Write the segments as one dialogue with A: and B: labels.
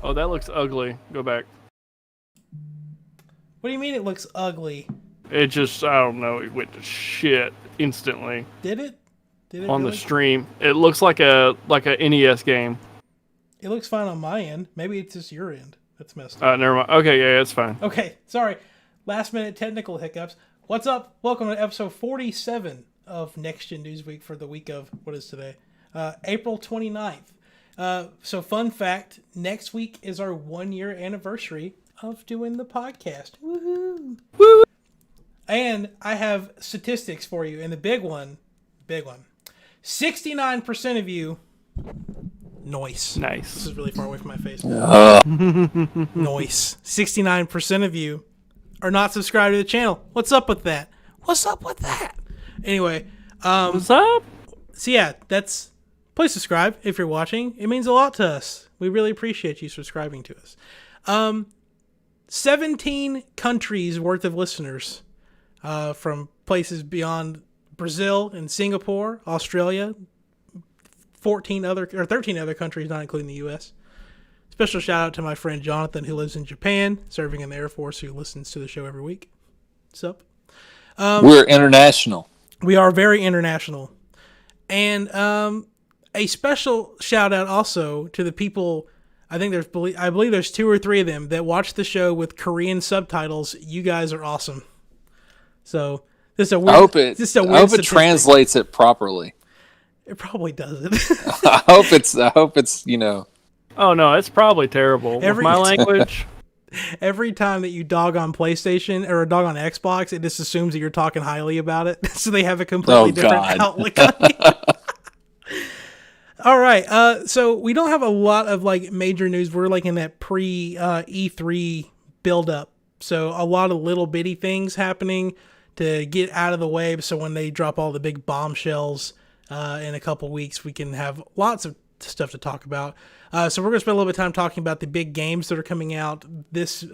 A: Oh, that looks ugly. Go back.
B: What do you mean it looks ugly?
A: It just, I don't know, it went to shit instantly.
B: Did it? Did it
A: on
B: really?
A: the stream? It looks like a NES game.
B: It looks fine on my end. Maybe it's just your end that's messed up.
A: Never mind. Okay, yeah, it's fine.
B: Okay, sorry. Last minute technical hiccups. What's up? Welcome to episode 47 of Next Gen Newsweek for the week of, what is today? April 29th. So fun fact, next week is our 1 year anniversary of doing the podcast. Woohoo! Woo! And I have statistics for you, and the big one, 69% of you, Nice. This is really far away from my face. Nice. 69% of you are not subscribed to the channel. What's up with that? Anyway,
A: what's up?
B: So yeah, please subscribe if you're watching. It means a lot to us. We really appreciate you subscribing to us. 17 countries worth of listeners, from places beyond Brazil and Singapore, Australia, 13 other countries, not including the U.S. Special shout out to my friend Jonathan, who lives in Japan, serving in the Air Force, who listens to the show every week. What's up?
C: We're international.
B: We are very international. And a special shout out also to the people, I believe there's 2 or 3 of them that watch the show with Korean subtitles. You guys are awesome. So this is a weird. I hope it
C: translates it properly.
B: It probably doesn't.
C: I hope it's
A: Oh no, it's probably terrible. With my language.
B: Every time that you dog on PlayStation or a dog on Xbox, it just assumes that you're talking highly about it. So they have a completely different outlook on you. All right. So we don't have a lot of major news. We're in that pre E3 build up. So a lot of little bitty things happening to get out of the way. So when they drop all the big bombshells in a couple weeks, we can have lots of stuff to talk about. So we're going to spend a little bit of time talking about the big games that are coming out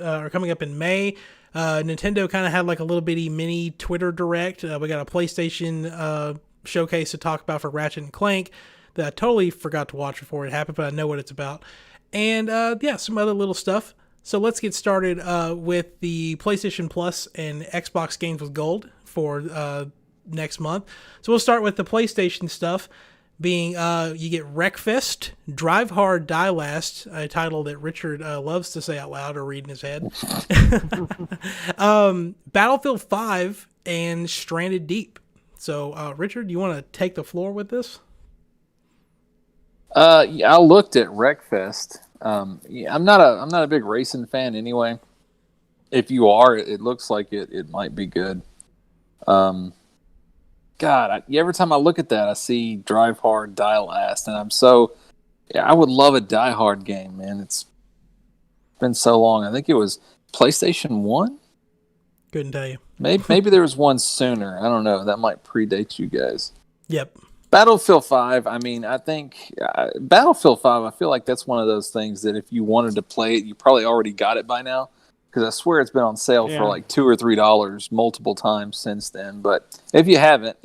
B: are coming up in May. Nintendo kind of had a little bitty mini Twitter direct. We got a PlayStation showcase to talk about for Ratchet and Clank that I totally forgot to watch before it happened, but I know what it's about. And some other little stuff. So let's get started with the PlayStation Plus and Xbox Games with Gold for next month. So we'll start with the PlayStation stuff, being you get Wreckfest, Drive Hard, Die Last, a title that Richard loves to say out loud or read in his head, Battlefield 5, and Stranded Deep. So Richard, you want to take the floor with this?
C: I looked at Wreckfest. I'm not a big racing fan anyway. If you are, it looks like it might be good. Every time I look at that, I see Drive Hard, Die Last, and I would love a Die Hard game, man. It's been so long. I think it was PlayStation 1?
B: Couldn't tell you.
C: Maybe there was one sooner. I don't know. That might predate you guys.
B: Yep.
C: Battlefield 5, I think Battlefield 5, I feel like that's one of those things that if you wanted to play it, you probably already got it by now. Because I swear it's been on sale for $2 or $3 multiple times since then. But if you haven't,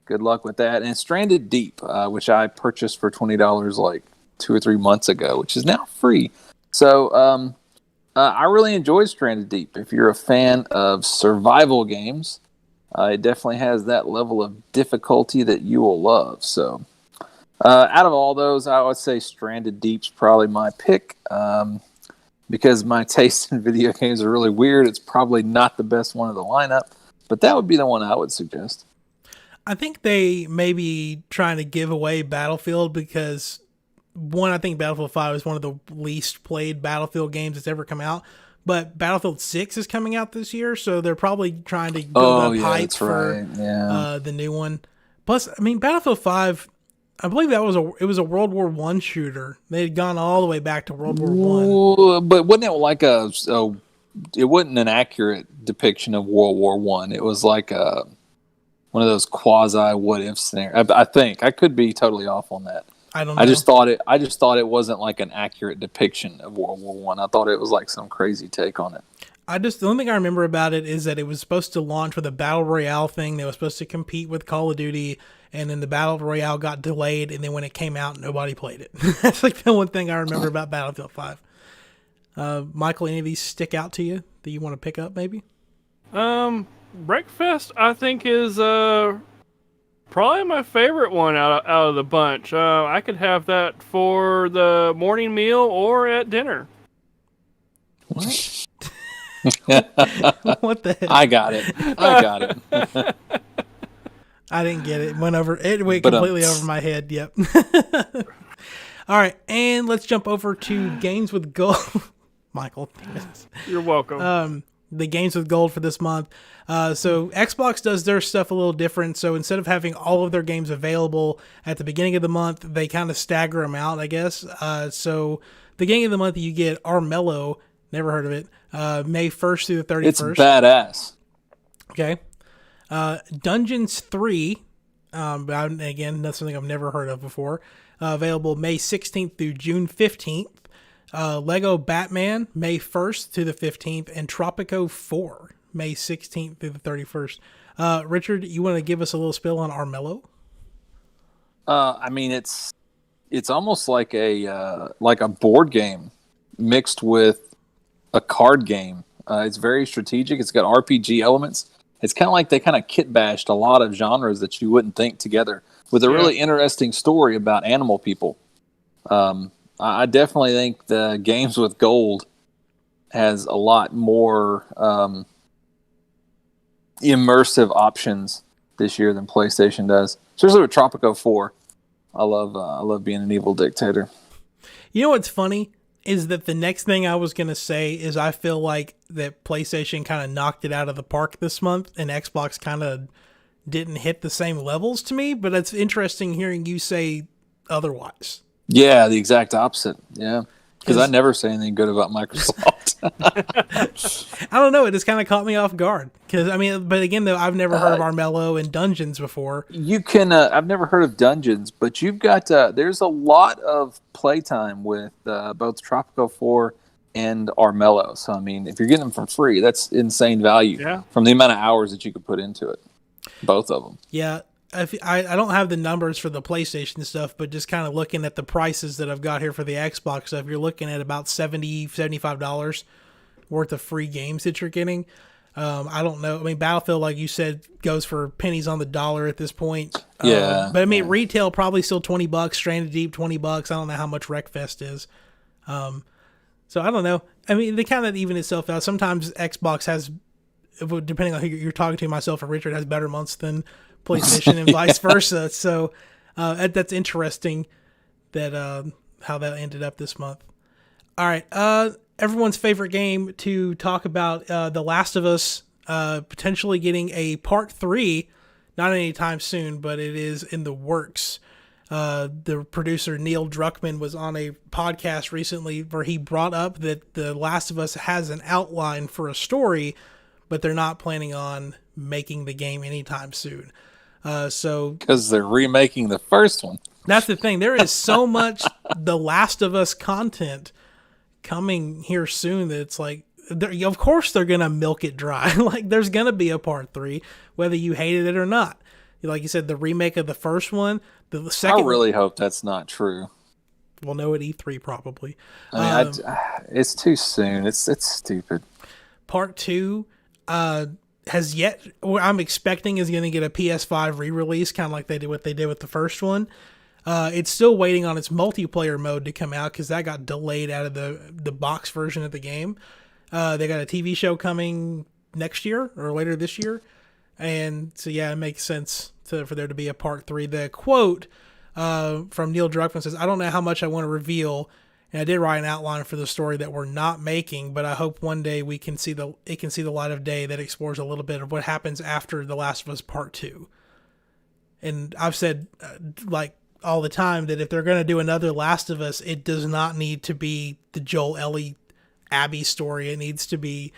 C: good luck with that. And Stranded Deep, which I purchased for $20 2 or 3 months ago, which is now free. So I really enjoyed Stranded Deep. If you're a fan of survival games, it definitely has that level of difficulty that you will love. So out of all those, I would say Stranded Deep's probably my pick. Because my taste in video games are really weird, it's probably not the best one of the lineup, but that would be the one I would suggest.
B: I think they may be trying to give away Battlefield because, one, I think Battlefield 5 is one of the least played Battlefield games that's ever come out, but Battlefield 6 is coming out this year, so they're probably trying to build up hype for the new one. Plus, Battlefield 5... I believe it was a World War I shooter. They had gone all the way back to World War I.
C: But wasn't it it wasn't an accurate depiction of World War I. It was like one of those quasi what if scenarios. I think I could be totally off on that.
B: I don't know.
C: I just thought it wasn't like an accurate depiction of World War I. I thought it was like some crazy take on it.
B: The only thing I remember about it is that it was supposed to launch with a Battle Royale thing. They were supposed to compete with Call of Duty, and then the Battle Royale got delayed, and then when it came out, nobody played it. That's the one thing I remember about Battlefield 5. Michael, any of these stick out to you that you want to pick up, maybe?
A: Breakfast, I think, is probably my favorite one out of the bunch. I could have that for the morning meal or at dinner.
C: What?
B: What the heck?
C: I got it.
B: I didn't get it. It went completely over my head. Yep. All right, and let's jump over to games with gold. Michael,
A: you're welcome.
B: The games with gold for this month. So Xbox does their stuff a little different. So instead of having all of their games available at the beginning of the month, they kind of stagger them out, I guess. So beginning of the month, you get Armello. Never heard of it. May 1st through the 31st.
C: It's badass.
B: Okay. Dungeons 3. Again, that's something I've never heard of before. Available May 16th through June 15th. Lego Batman, May 1st to the 15th, and Tropico 4, May 16th through the 31st. Richard, you want to give us a little spill on Armello?
C: I mean, it's almost like a board game mixed with a card game. It's very strategic. It's got RPG elements. It's kind of like they kind of kit bashed a lot of genres that you wouldn't think together with a really interesting story about animal people. I definitely think the games with gold has a lot more immersive options this year than PlayStation does, especially with Tropico 4. I love being an evil dictator.
B: You know what's funny is that the next thing I was going to say is I feel like that PlayStation kind of knocked it out of the park this month, and Xbox kind of didn't hit the same levels to me, but it's interesting hearing you say otherwise.
C: Yeah, the exact opposite. Yeah, because I never say anything good about Microsoft.
B: I don't know. It just kind of caught me off guard. Because but again, though, I've never heard of Armello and Dungeons before.
C: You can. I've never heard of Dungeons, but you've got. There's a lot of playtime with both Tropico 4 and Armello. So I mean, if you're getting them for free, that's insane value from the amount of hours that you could put into it. Both of them.
B: Yeah. I don't have the numbers for the PlayStation stuff, but just kind of looking at the prices that I've got here for the Xbox stuff, you're looking at about $70, $75 worth of free games that you're getting. I don't know. I mean, Battlefield, like you said, goes for pennies on the dollar at this point.
C: Yeah.
B: But I mean, retail probably still $20, Stranded Deep $20. I don't know how much Wreckfest is. So I don't know. I mean, they kind of even itself out. Sometimes Xbox has, depending on who you're talking to, myself or Richard, has better months than PlayStation and vice versa. So that's interesting that how that ended up this month. All right. Everyone's favorite game to talk about, The Last of Us potentially getting a part 3, not anytime soon, but it is in the works. The producer Neil Druckmann was on a podcast recently where he brought up that The Last of Us has an outline for a story, but they're not planning on making the game anytime soon.
C: Because they're remaking the first one.
B: That's the thing. There is so much The Last of Us content coming here soon that it's like, of course they're going to milk it dry. Like, there's going to be a part 3, whether you hated it or not. Like you said, the remake of the first one, the second.
C: I really hope that's not true.
B: We'll know at E3 probably.
C: I mean, it's too soon. It's stupid.
B: Part 2 has yet. What I'm expecting is going to get a PS5 re-release, kind of like what they did with the first one. It's still waiting on its multiplayer mode to come out because that got delayed out of the box version of the game. They got a TV show coming next year or later this year. And so, yeah, it makes sense for there to be a part 3. The quote from Neil Druckmann says, "I don't know how much I want to reveal, and I did write an outline for the story that we're not making, but I hope one day it can see the light of day that explores a little bit of what happens after The Last of Us Part 2. And I've said, like, all the time that if they're going to do another Last of Us, it does not need to be the Joel, Ellie, Abby story. It needs to be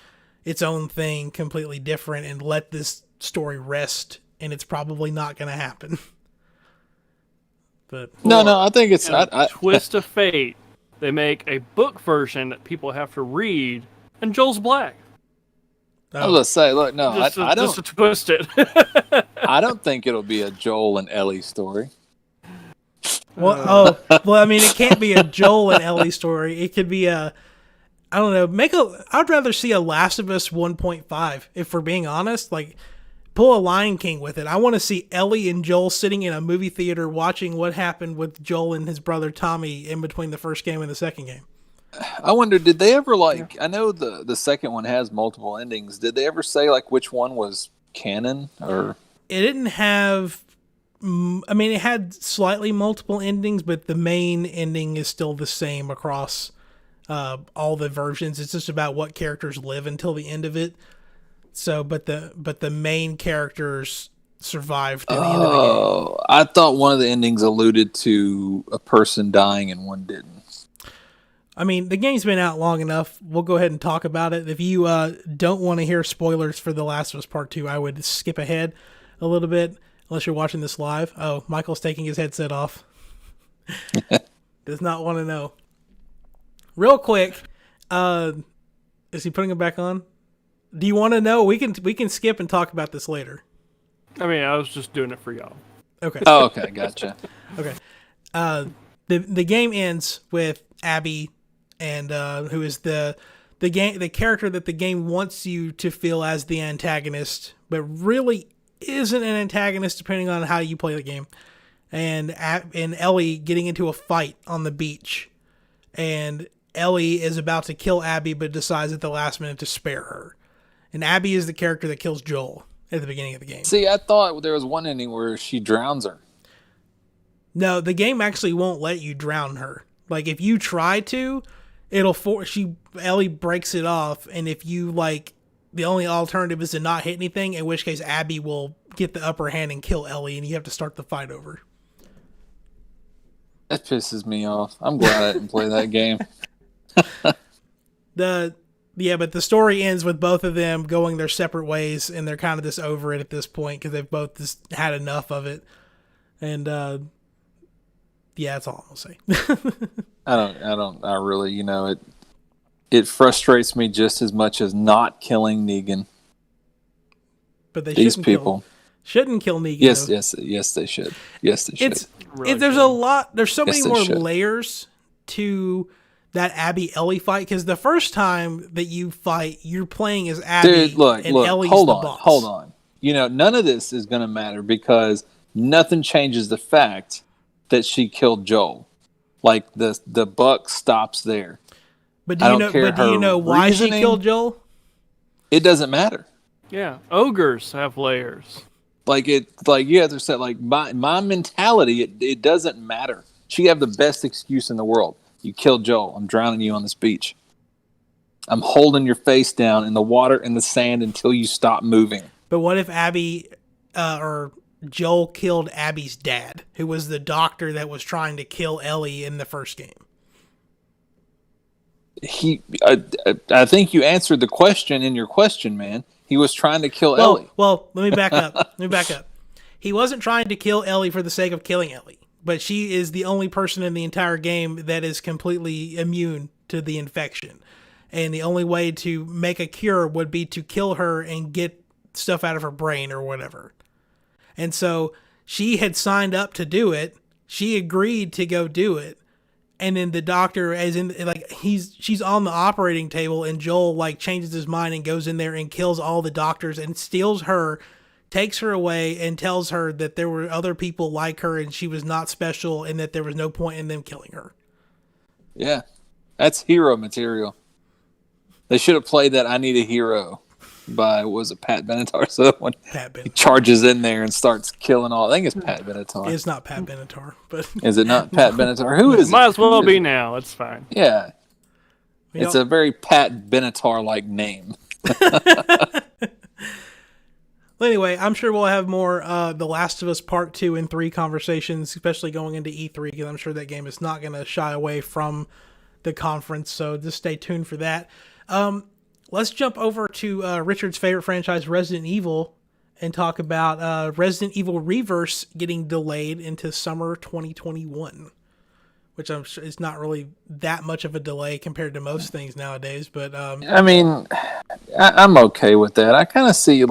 B: its own thing, completely different, and let this story rest, and it's probably not going to happen." But
C: no, I think it's a
A: twist of fate. They make a book version that people have to read, and Joel's black.
C: I was gonna say, look, no, I don't.
A: Just to twist it.
C: I don't think it'll be a Joel and Ellie story.
B: Well, I mean, it can't be a Joel and Ellie story. It could be a I don't know. I'd rather see a Last of Us 1.5 if we're being honest. Like, pull a Lion King with it. I want to see Ellie and Joel sitting in a movie theater watching what happened with Joel and his brother Tommy in between the first game and the second game.
C: I wonder, did they ever I know the second one has multiple endings. Did they ever say like which one was canon or?
B: It didn't have. I mean, it had slightly multiple endings, but the main ending is still the same across all the versions. It's just about what characters live until the end of it. So, but the main characters survived to the end of the game.
C: Oh, I thought one of the endings alluded to a person dying and one didn't.
B: I mean, the game's been out long enough. We'll go ahead and talk about it. If you don't want to hear spoilers for The Last of Us Part 2, I would skip ahead a little bit, unless you're watching this live. Oh, Michael's taking his headset off. Does not want to know. Real quick, is he putting it back on? Do you want to know? We can skip and talk about this later.
A: I mean, I was just doing it for y'all.
B: Okay.
C: Oh, okay, gotcha.
B: Okay. The game ends with Abby, and who is the character that the game wants you to feel as the antagonist, but really isn't an antagonist depending on how you play the game. And Ellie getting into a fight on the beach, and Ellie is about to kill Abby, but decides at the last minute to spare her. And Abby is the character that kills Joel at the beginning of the game.
C: See, I thought there was one ending where she drowns her.
B: No, the game actually won't let you drown her. Like, if you try to, Ellie breaks it off, and if you, the only alternative is to not hit anything, in which case Abby will get the upper hand and kill Ellie, and you have to start the fight over.
C: That pisses me off. I'm glad I didn't play that game.
B: But the story ends with both of them going their separate ways, and they're kind of just over it at this point because they've both just had enough of it. And that's all I'm gonna say.
C: I really, it frustrates me just as much as not killing Negan.
B: But
C: these people
B: shouldn't kill Negan.
C: Yes,
B: though.
C: yes, they should. Yes, they should.
B: There's a lot. There's so many more layers to that Abby Ellie fight, because the first time that you fight, you're playing as Abby.
C: Dude, look,
B: Ellie's
C: hold
B: the
C: on,
B: boss.
C: hold on. None of this is going to matter because nothing changes the fact that she killed Joel. Like the buck stops there.
B: But do you know why reasoning, she killed Joel?
C: It doesn't matter.
A: Yeah, ogres have layers.
C: You have to say, my mentality, it doesn't matter. She have the best excuse in the world. You killed Joel. I'm drowning you on this beach. I'm holding your face down in the water and the sand until you stop moving.
B: But what if Abby or Joel killed Abby's dad, who was the doctor that was trying to kill Ellie in the first game?
C: I think you answered the question in your question, man. He was trying to kill Ellie.
B: Well, let me back up. He wasn't trying to kill Ellie for the sake of killing Ellie, but she is the only person in the entire game that is completely immune to the infection. And the only way to make a cure would be to kill her and get stuff out of her brain or whatever. And so she had signed up to do it. She agreed to go do it. And then the doctor, she's on the operating table, and Joel changes his mind and goes in there and kills all the doctors and steals her, takes her away, and tells her that there were other people like her and she was not special and that there was no point in them killing her.
C: Yeah, that's hero material. They should have played that "I Need a Hero" by Pat Benatar. So when he charges in there and starts killing all, I think it's Pat Benatar.
B: It's not Pat Benatar, but
C: is it not Pat Benatar? Who is it?
A: Might as well be now. It's fine.
C: Yeah, it's a very Pat Benatar-like name.
B: Well, anyway, I'm sure we'll have more The Last of Us Part 2 and 3 conversations, especially going into E3, because I'm sure that game is not going to shy away from the conference, so just stay tuned for that. Let's jump over to Richard's favorite franchise, Resident Evil, and talk about Resident Evil Reverse getting delayed into summer 2021, which I'm sure is not really that much of a delay compared to most things nowadays. But
C: I mean, I'm okay with that. I kind of see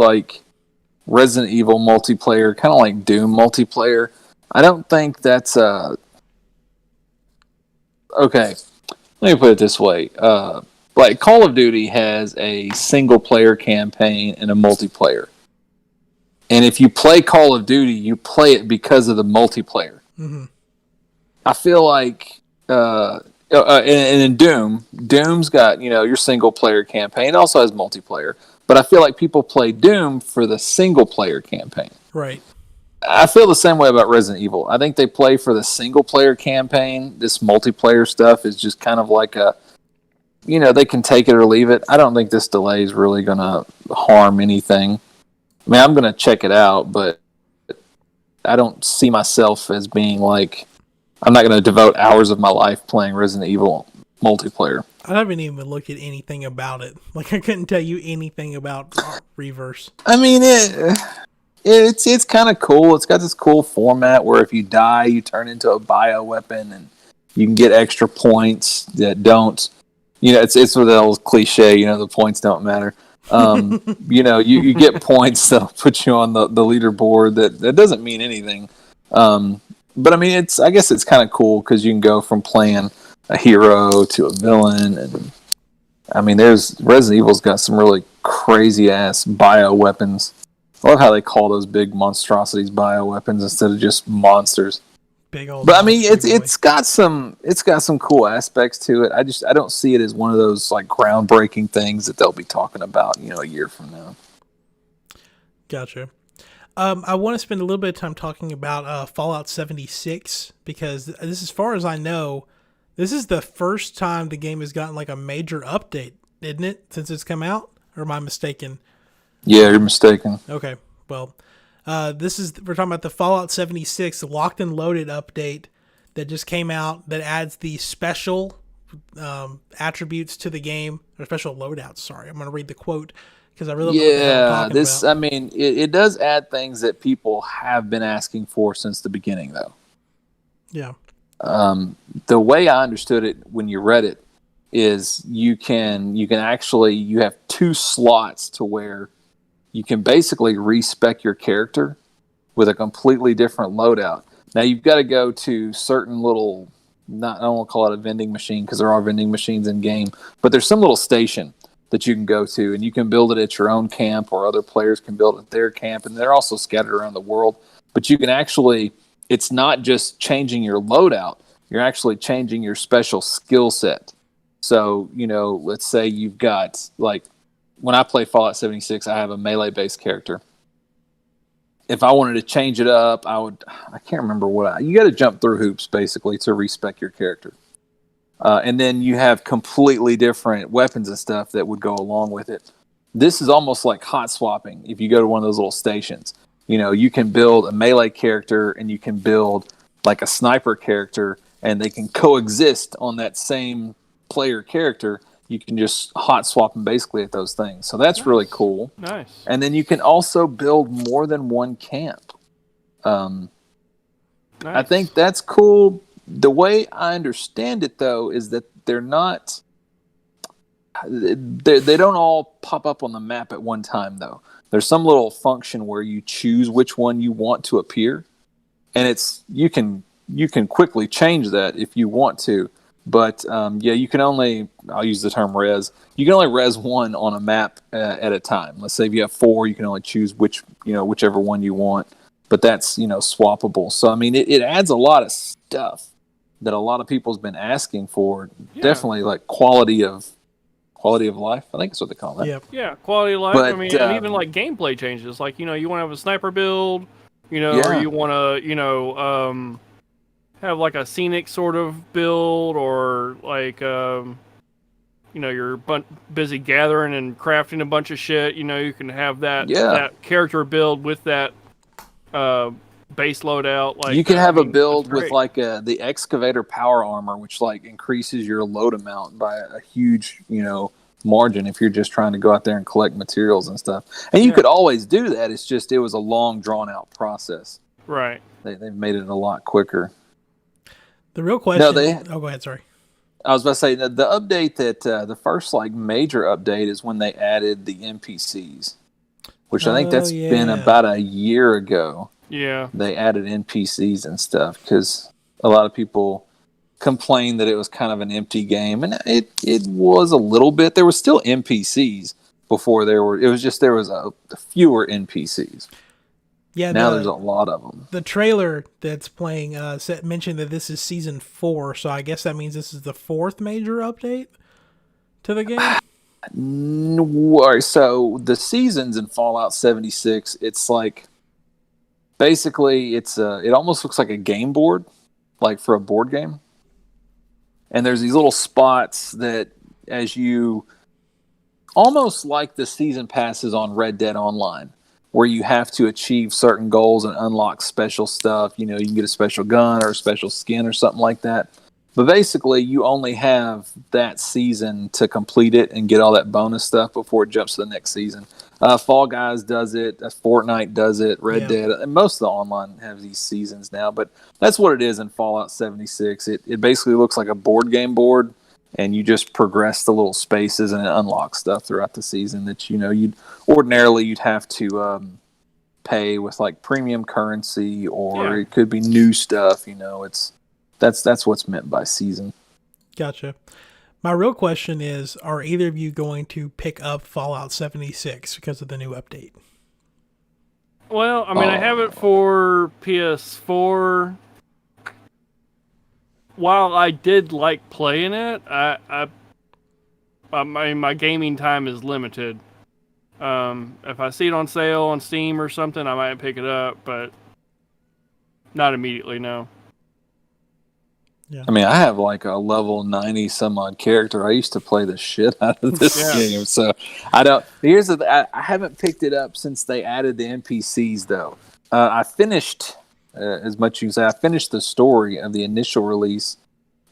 C: Resident Evil multiplayer, kind of like Doom multiplayer. I don't think that's okay. Let me put it this way. like Call of Duty has a single player campaign and a multiplayer. And if you play Call of Duty, you play it because of the multiplayer.
B: Mm-hmm.
C: I feel like, and in Doom's got, your single player campaign. It also has multiplayer. But I feel like people play Doom for the single player campaign.
B: Right.
C: I feel the same way about Resident Evil. I think they play for the single player campaign. This multiplayer stuff is just kind of like they can take it or leave it. I don't think this delay is really going to harm anything. I mean, I'm going to check it out, but I don't see myself as being like, I'm not going to devote hours of my life playing Resident Evil multiplayer.
B: I haven't even looked at anything about it. Like, I couldn't tell you anything about Reverse.
C: I mean, it's kind of cool. It's got this cool format where if you die, you turn into a bioweapon, and you can get extra points that don't. It's with the old cliche. The points don't matter. You get points that'll put you on the leaderboard. That doesn't mean anything. But I mean, I guess it's kind of cool because you can go from playing a hero to a villain, and I mean, Resident Evil's got some really crazy ass bioweapons. I love how they call those big monstrosities bioweapons instead of just monsters.
B: Big old.
C: But I mean, it's got some cool aspects to it. I don't see it as one of those like groundbreaking things that they'll be talking about, a year from now.
B: Gotcha. I want to spend a little bit of time talking about Fallout 76 because this, as far as I know, this is the first time the game has gotten like a major update, isn't it? Since it's come out, or am I mistaken?
C: Yeah, you're mistaken.
B: Okay, well, we're talking about the Fallout 76 Locked and Loaded update that just came out that adds the special attributes to the game, or special loadouts. Sorry, I'm going to read the quote because I really don't know what I'm talking about.
C: I mean, it does add things that people have been asking for since the beginning, though.
B: Yeah.
C: The way I understood it when you read it is you have 2 slots to where you can basically respec your character with a completely different loadout. Now you've got to go to certain little, I don't want to call it a vending machine because there are vending machines in game, but there's some little station that you can go to, and you can build it at your own camp, or other players can build it at their camp, and they're also scattered around the world. But you can actually, it's not just changing your loadout, you're actually changing your special skill set. So, let's say you've got, like, when I play Fallout 76, I have a melee-based character. If I wanted to change it up, I can't remember you got to jump through hoops, basically, to respec your character. And then you have completely different weapons and stuff that would go along with it. This is almost like hot swapping if you go to one of those little stations. You can build a melee character and you can build like a sniper character, and they can coexist on that same player character. You can just hot swap them basically at those things. So that's really cool.
A: Nice.
C: And then you can also build more than one camp. Nice. I think that's cool. The way I understand it, though, is that they're not... They don't all pop up on the map at one time, though. There's some little function where you choose which one you want to appear. And you can quickly change that if you want to. But you can only, I'll use the term res, you can only res one on a map at a time. Let's say if you have 4, you can only choose whichever one you want. But that's, swappable. So, I mean, it adds a lot of stuff that a lot of people's been asking for. Yeah. Definitely like quality of life. I think that's what they call that.
B: Yep.
A: Yeah, quality of life.
C: But,
A: I mean, and even like gameplay changes. Like, you want to have a sniper build, or you want to, have like a scenic sort of build, or like, you're busy gathering and crafting a bunch of shit. You can have that character build with that base loadout. Like,
C: you can have a build with like the excavator power armor, which like increases your load amount by a huge, margin if you're just trying to go out there and collect materials and stuff. And you could always do that. It's just it was a long, drawn out process.
A: Right.
C: They've made it a lot quicker.
B: The real question... go ahead, sorry.
C: I was about to say, the update that, the first like major update is when they added the NPCs, which I think that's been about a year ago.
A: Yeah.
C: They added NPCs and stuff, because a lot of people complained that it was kind of an empty game, and it was a little bit. There were still NPCs before there was fewer NPCs.
B: Yeah,
C: now there's a lot of them.
B: The trailer that's playing mentioned that this is season 4, so I guess that means this is the 4th major update to the game.
C: So the seasons in Fallout 76, it's like basically it almost looks like a game board, like for a board game. And there's these little spots that as you almost like the season passes on Red Dead Online, where you have to achieve certain goals and unlock special stuff. You can get a special gun or a special skin or something like that. But basically, you only have that season to complete it and get all that bonus stuff before it jumps to the next season. Fall Guys does it. Fortnite does it. Red Dead. And most of the online have these seasons now. But that's what it is in Fallout 76. It basically looks like a board game board, and you just progress the little spaces and it unlocks stuff throughout the season that you'd have to pay with like premium currency, or it could be new stuff. That's what's meant by season.
B: Gotcha. My real question is, are either of you going to pick up Fallout 76 because of the new update?
A: Well, I mean, I have it for PS4. While I did like playing it, my gaming time is limited. If I see it on sale on Steam or something, I might pick it up, but not immediately, no.
B: Yeah.
C: I mean, I have like a level 90 some odd character. I used to play the shit out of this game, so I don't. I haven't picked it up since they added the NPCs, though. I finished. As much as I finished the story of the initial release,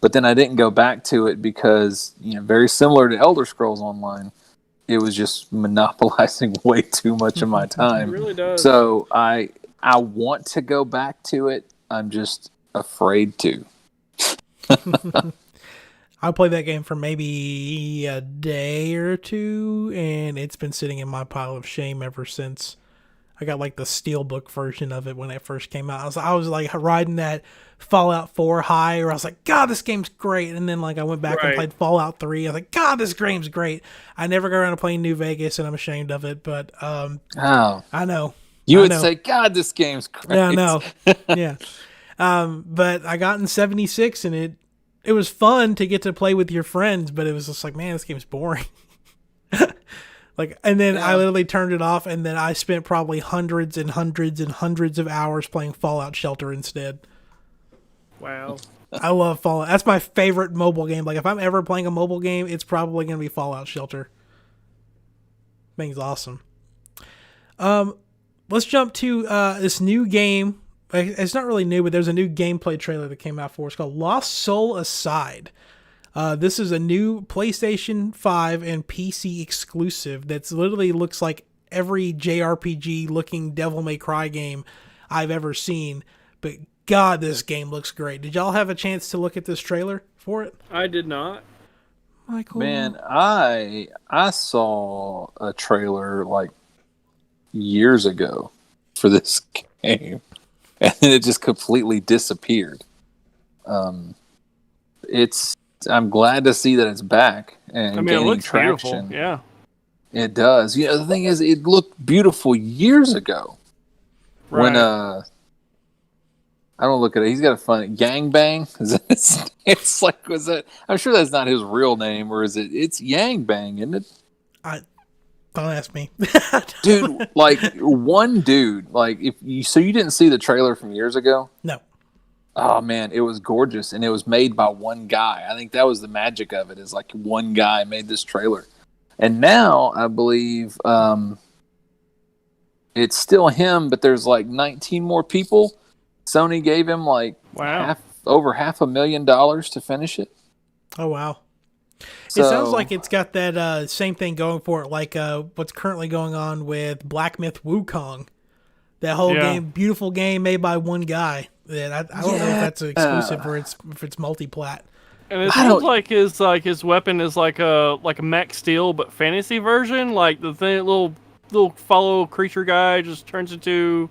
C: but then I didn't go back to it because, very similar to Elder Scrolls Online, it was just monopolizing way too much of my time.
A: It really does.
C: So I want to go back to it. I'm just afraid to.
B: I played that game for maybe a day or two, and it's been sitting in my pile of shame ever since. I got like the Steelbook version of it when it first came out. I was like riding that Fallout 4 high, where I was like, God, this game's great. And then like I went back and played Fallout 3. I was like, God, this game's great. I never got around to playing New Vegas, and I'm ashamed of it. But I know.
C: You would say, God, this game's great.
B: Yeah, I know. Yeah. But I got in 76, and it was fun to get to play with your friends, but it was just like, man, this game's boring. And then I literally turned it off, and then I spent probably hundreds and hundreds and hundreds of hours playing Fallout Shelter instead.
A: Wow.
B: I love Fallout. That's my favorite mobile game. Like, if I'm ever playing a mobile game, it's probably going to be Fallout Shelter. Thing's awesome. Let's jump to this new game. It's not really new, but there's a new gameplay trailer that came out for it. It's called Lost Soul Aside. This is a new PlayStation 5 and PC exclusive that's literally looks like every JRPG looking Devil May Cry game I've ever seen. But God, this game looks great. Did y'all have a chance to look at this trailer for it?
A: I did not.
B: Michael?
C: Man, I saw a trailer like years ago for this game, and then it just completely disappeared. I'm glad to see that it's back and
A: it looks
C: traction.
A: Beautiful. Yeah,
C: it does. The thing is, it looked beautiful years ago.
A: Right.
C: When I don't look at it. He's got a fun Gangbang. It's like, was that? I'm sure that's not his real name, or is it? It's Yang Bang, isn't it?
B: Don't ask me,
C: dude. Like one dude. Like you didn't see the trailer from years ago?
B: No.
C: Oh man, it was gorgeous, and it was made by one guy. I think that was the magic of it. Is like one guy made this trailer, and now I believe it's still him, but there's like 19 more people. Sony gave him like over $500,000 to finish it.
B: Oh wow! So, it sounds like it's got that same thing going for it, like what's currently going on with Black Myth Wukong. That whole game, beautiful game made by one guy. I don't know if that's exclusive or if it's multi-plat.
A: And it seems like his weapon is like a mech steel but fantasy version. Like the thing, little fellow creature guy just turns into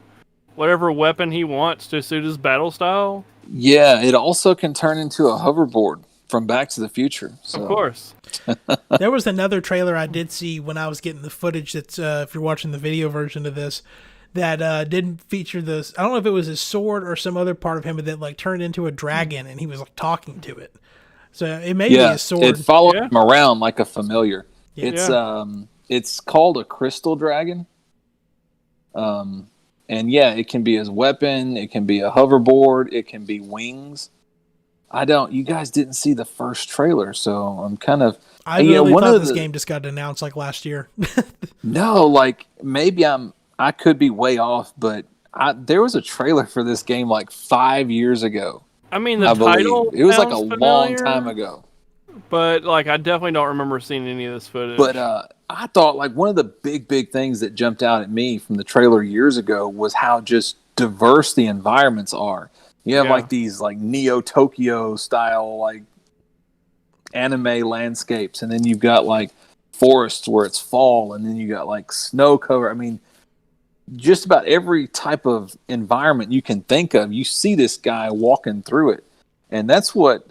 A: whatever weapon he wants to suit his battle style.
C: Yeah, it also can turn into a hoverboard from Back to the Future. So.
A: Of course.
B: There was another trailer I did see when I was getting the footage that's, if you're watching the video version of this, that didn't feature this. I don't know if it was his sword or some other part of him, but that like turned into a dragon and he was like talking to it. So it may be his sword.
C: It followed him around like a familiar.
B: Yeah.
C: It's called a crystal dragon. And yeah, it can be his weapon, it can be a hoverboard, it can be wings. You guys didn't see the first trailer, so I'm kind of.
B: I really thought this game just got announced like last year.
C: No, like maybe I could be way off, but there was a trailer for this game like 5 years ago.
A: I mean, the title.
C: It was like a long time ago.
A: But like, I definitely don't remember seeing any of this footage.
C: But I thought like one of the big things that jumped out at me from the trailer years ago was how just diverse the environments are. You have like these like Neo Tokyo style like anime landscapes, and then you've got like forests where it's fall, and then you got like snow cover. I mean, just about every type of environment you can think of, you see this guy walking through it, and that's what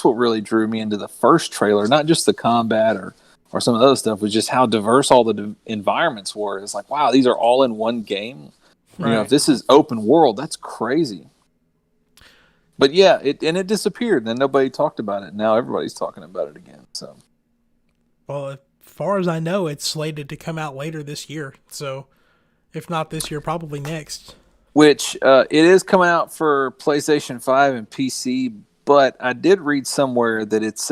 C: really drew me into the first trailer. Not just the combat or some of the other stuff, was just how diverse all the environments were. It's like, wow, these are all in one game. Right. You know, if this is open world, that's crazy. But yeah, it disappeared, and then nobody talked about it. Now everybody's talking about it again. So,
B: well, as far as I know, it's slated to come out later this year. So, if not this year, probably next.
C: Which it is coming out for PlayStation 5 and PC, but I did read somewhere that it's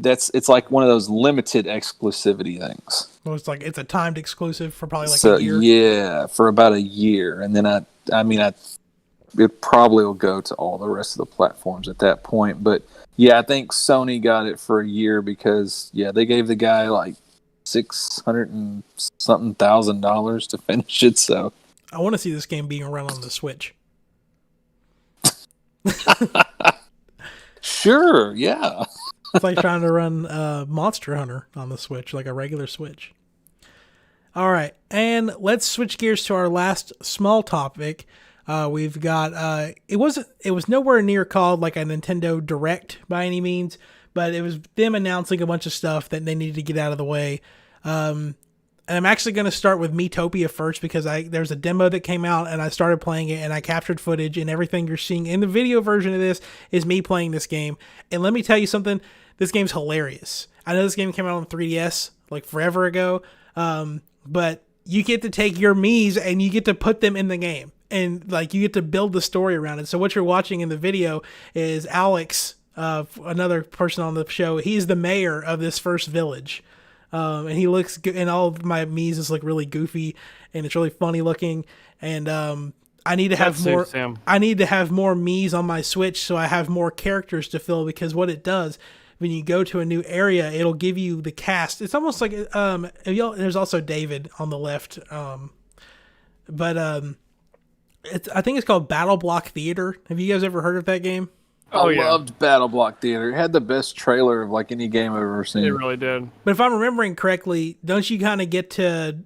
C: it's like one of those limited exclusivity things.
B: Well, it's a timed exclusive for probably like a year.
C: Yeah, for about a year, and then it probably will go to all the rest of the platforms at that point. But yeah, I think Sony got it for a year because they gave the guy like $600 and something thousand to finish it. So
B: I want to see this game being run on the Switch.
C: Sure, yeah.
B: It's like trying to run Monster Hunter on the Switch, like a regular Switch. All right, and let's switch gears to our last small topic. We've got it was nowhere near called like a Nintendo Direct by any means, but it was them announcing a bunch of stuff that they needed to get out of the way. And I'm actually going to start with Miitopia first because there's a demo that came out and I started playing it and I captured footage, and everything you're seeing in the video version of this is me playing this game. And let me tell you something, this game's hilarious. I know this game came out on 3DS like forever ago, but you get to take your Miis and you get to put them in the game. And like you get to build the story around it. So what you're watching in the video is Alex, another person on the show. He's the mayor of this first village, and he looks good. And all of my Miis just look really goofy, and it's really funny looking. And I need to have more. I need to have more Miis on my Switch so I have more characters to fill. Because what it does when you go to a new area, it'll give you the cast. It's almost like there's also David on the left, but. I think it's called Battle Block Theater. Have you guys ever heard of that game?
C: I loved Battle Block Theater. It had the best trailer of like any game I've ever seen.
A: It really did.
B: But if I'm remembering correctly, don't you kind of get to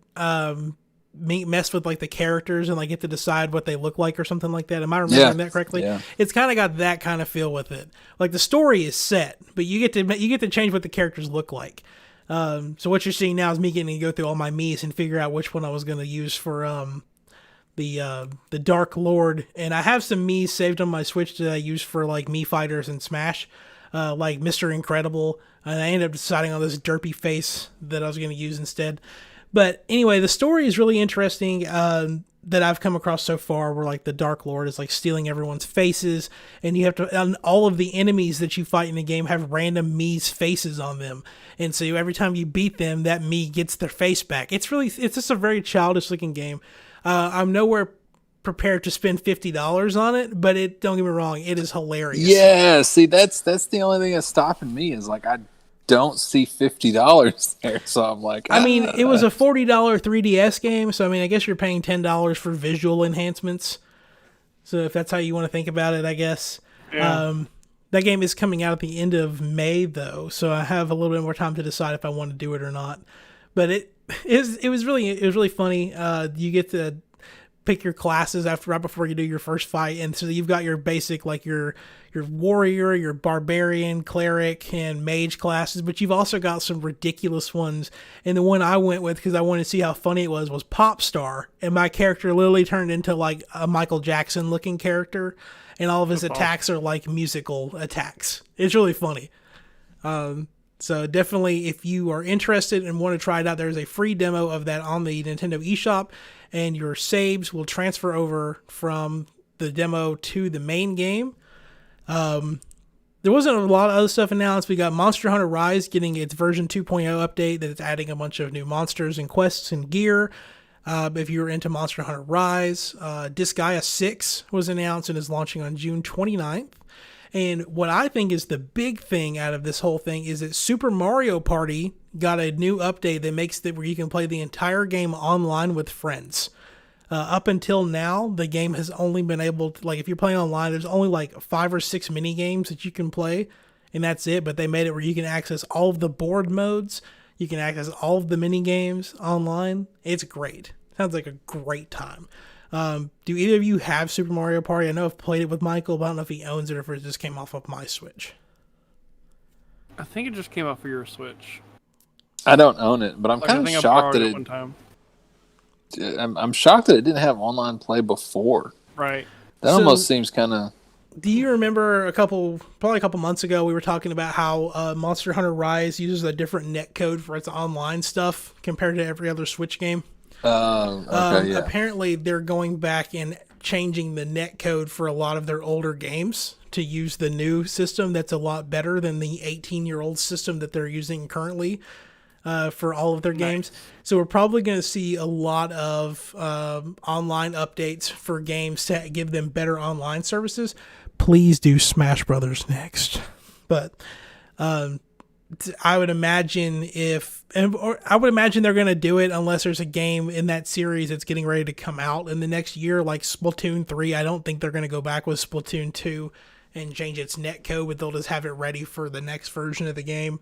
B: mess with like the characters and like get to decide what they look like or something like that? Am I remembering that correctly?
C: Yeah.
B: It's kind of got that kind of feel with it. Like the story is set, but you get to change what the characters look like. So what you're seeing now is me getting to go through all my Miis and figure out which one I was going to use for the Dark Lord, and I have some Miis saved on my Switch that I use for like Mii Fighters and Smash, like Mr. Incredible, and I ended up deciding on this derpy face that I was going to use instead. But anyway, the story is really interesting that I've come across so far, where like the Dark Lord is like stealing everyone's faces, and you have to, and all of the enemies that you fight in the game have random Mii's faces on them, and so every time you beat them, that Mii gets their face back. It's just a very childish looking game. I'm nowhere prepared to spend $50 on it, but don't get me wrong, it is hilarious.
C: Yeah, see, that's the only thing that's stopping me is like I don't see $50 there, so I'm like,
B: I mean, it was a $40 3DS game, so I mean, I guess you're paying $10 for visual enhancements. So if that's how you want to think about it, I guess. Yeah. That game is coming out at the end of May, though, so I have a little bit more time to decide if I want to do it or not. But it was really funny. You get to pick your classes right before you do your first fight, and so you've got your basic like your warrior, your barbarian, cleric, and mage classes, but you've also got some ridiculous ones. And the one I went with because I wanted to see how funny it was Pop Star, and my character literally turned into like a Michael Jackson looking character, and all of his attacks are like musical attacks. It's really funny. So definitely, if you are interested and want to try it out, there's a free demo of that on the Nintendo eShop, and your saves will transfer over from the demo to the main game. There wasn't a lot of other stuff announced. We got Monster Hunter Rise getting its version 2.0 update that's adding a bunch of new monsters and quests and gear. If you're into Monster Hunter Rise, Disgaea 6 was announced and is launching on June 29th. And what I think is the big thing out of this whole thing is that Super Mario Party got a new update that makes it where you can play the entire game online with friends. Up until now, the game has only been able to, like, if you're playing online, there's only like 5 or 6 mini games that you can play, and that's it. But they made it where you can access all of the board modes, you can access all of the mini games online. It's great. Sounds like a great time. Do either of you have Super Mario Party? I know I've played it with Michael, but I don't know if he owns it or if it just came off of my Switch.
A: I think it just came off of your Switch.
C: I don't own it, but I'm kind of shocked that
A: one time.
C: I'm shocked that it didn't have online play before.
A: Right.
C: That almost seems kind of...
B: Do you remember probably a couple months ago, we were talking about how Monster Hunter Rise uses a different netcode for its online stuff compared to every other Switch game?
C: Okay, yeah.
B: Apparently, they're going back and changing the netcode for a lot of their older games to use the new system that's a lot better than the 18-year-old system that they're using currently for all of their games. So we're probably going to see a lot of online updates for games to give them better online services. Please do Smash Brothers next. But I would imagine they're going to do it unless there's a game in that series that's getting ready to come out in the next year, like Splatoon 3. I don't think they're going to go back with Splatoon 2 and change its netcode, but they'll just have it ready for the next version of the game.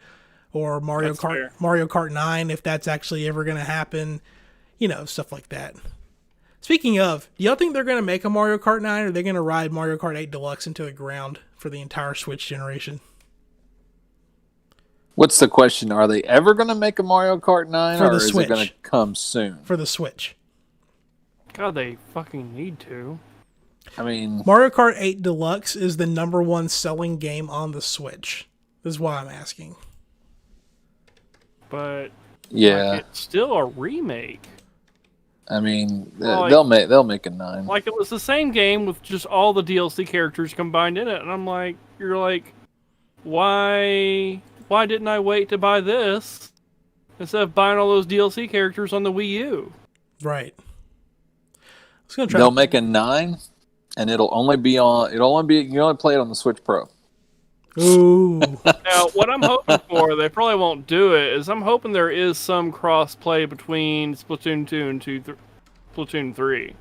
B: Or Mario Kart 9, if that's actually ever going to happen. Stuff like that. Speaking of, do y'all think they're going to make a Mario Kart 9, or are they going to ride Mario Kart 8 Deluxe into the ground for the entire Switch generation?
C: What's the question? Are they ever going to make a Mario Kart 9, or is it going to come soon?
B: For the Switch.
A: God, they fucking need to.
C: I mean...
B: Mario Kart 8 Deluxe is the number one selling game on the Switch. This is why I'm asking.
A: But
C: yeah,
A: it's still a remake.
C: I mean, they'll make a 9.
A: Like, it was the same game with just all the DLC characters combined in it, and I'm like, you're like, why didn't I wait to buy this instead of buying all those DLC characters on the Wii U?
B: Right.
C: They'll make a 9, and you only play it on the Switch Pro.
B: Ooh.
A: Now, what I'm hoping for, they probably won't do it, is I'm hoping there is some cross-play between Splatoon 2 and Splatoon 3.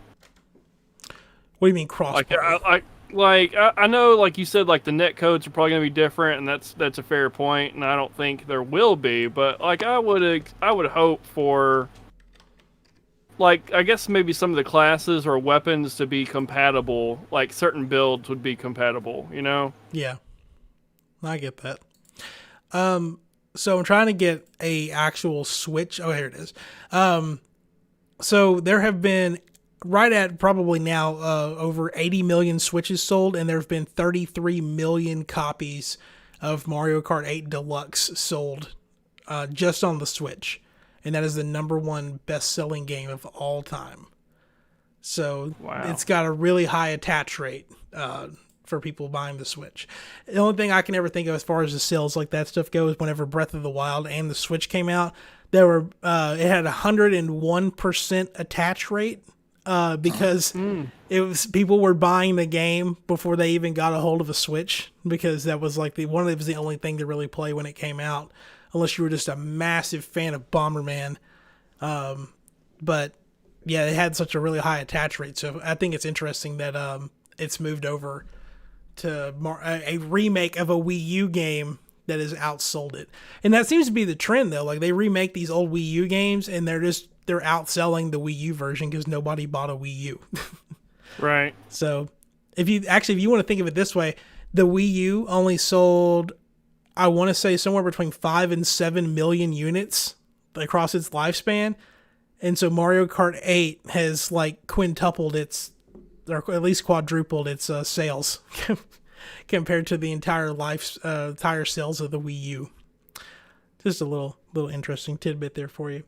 B: What do you mean cross-play?
A: I know, like you said, like the net codes are probably going to be different, and that's a fair point, and I don't think there will be, but like I would hope for, like, I guess maybe some of the classes or weapons to be compatible, like certain builds would be compatible,
B: Yeah. I get that. So I'm trying to get a actual Switch. Oh, here it is. So there have been, right at probably now, over 80 million Switches sold, and there have been 33 million copies of Mario Kart 8 Deluxe sold just on the Switch. And that is the number one best-selling game of all time. So It's got a really high attach rate for people buying the Switch. The only thing I can ever think of as far as the sales like that stuff goes, whenever Breath of the Wild and the Switch came out, it had 101% attach rate because it was people were buying the game before they even got a hold of a Switch, because that was like it was the only thing to really play when it came out, unless you were just a massive fan of Bomberman. But yeah, it had such a really high attach rate, so I think it's interesting that it's moved over to a remake of a Wii U game that has outsold it. And that seems to be the trend, though. Like, they remake these old Wii U games, and they're just they're outselling the Wii U version because nobody bought a Wii U.
A: Right.
B: So if you want to think of it this way, the Wii U only sold, I want to say, somewhere between 5 and 7 million units across its lifespan. And so Mario Kart 8 has like quintupled its, or at least quadrupled its sales compared to the entire sales of the Wii U. Just a little interesting tidbit there for you.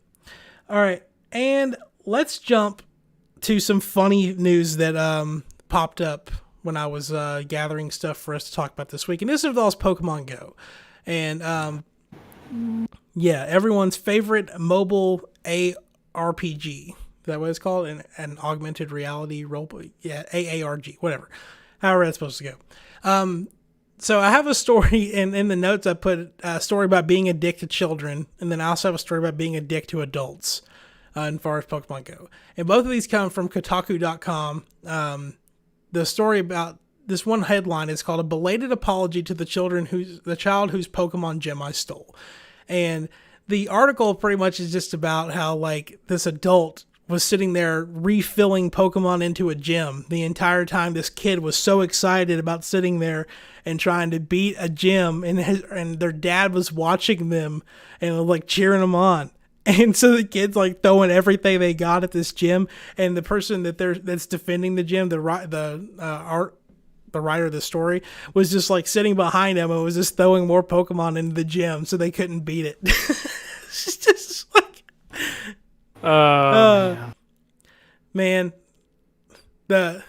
B: All right, and let's jump to some funny news that popped up when I was gathering stuff for us to talk about this week, and this involves Pokemon Go, and everyone's favorite mobile ARPG. Is that what it's called? An augmented reality role play? Yeah, AARG, whatever. However that's supposed to go. So I have a story, and in the notes I put a story about being a dick to children, and then I also have a story about being a dick to adults as far as Pokemon Go. And both of these come from Kotaku.com. The story about this one headline is called "A Belated Apology to the Child whose Pokemon gem I Stole." And the article pretty much is just about how like this adult was sitting there refilling Pokemon into a gym the entire time this kid was so excited about sitting there and trying to beat a gym, and their dad was watching them and like cheering them on. And so the kid's like throwing everything they got at this gym, and the person that's defending the gym, the writer of the story, was just like sitting behind him and was just throwing more Pokemon into the gym so they couldn't beat it. It's just like, man.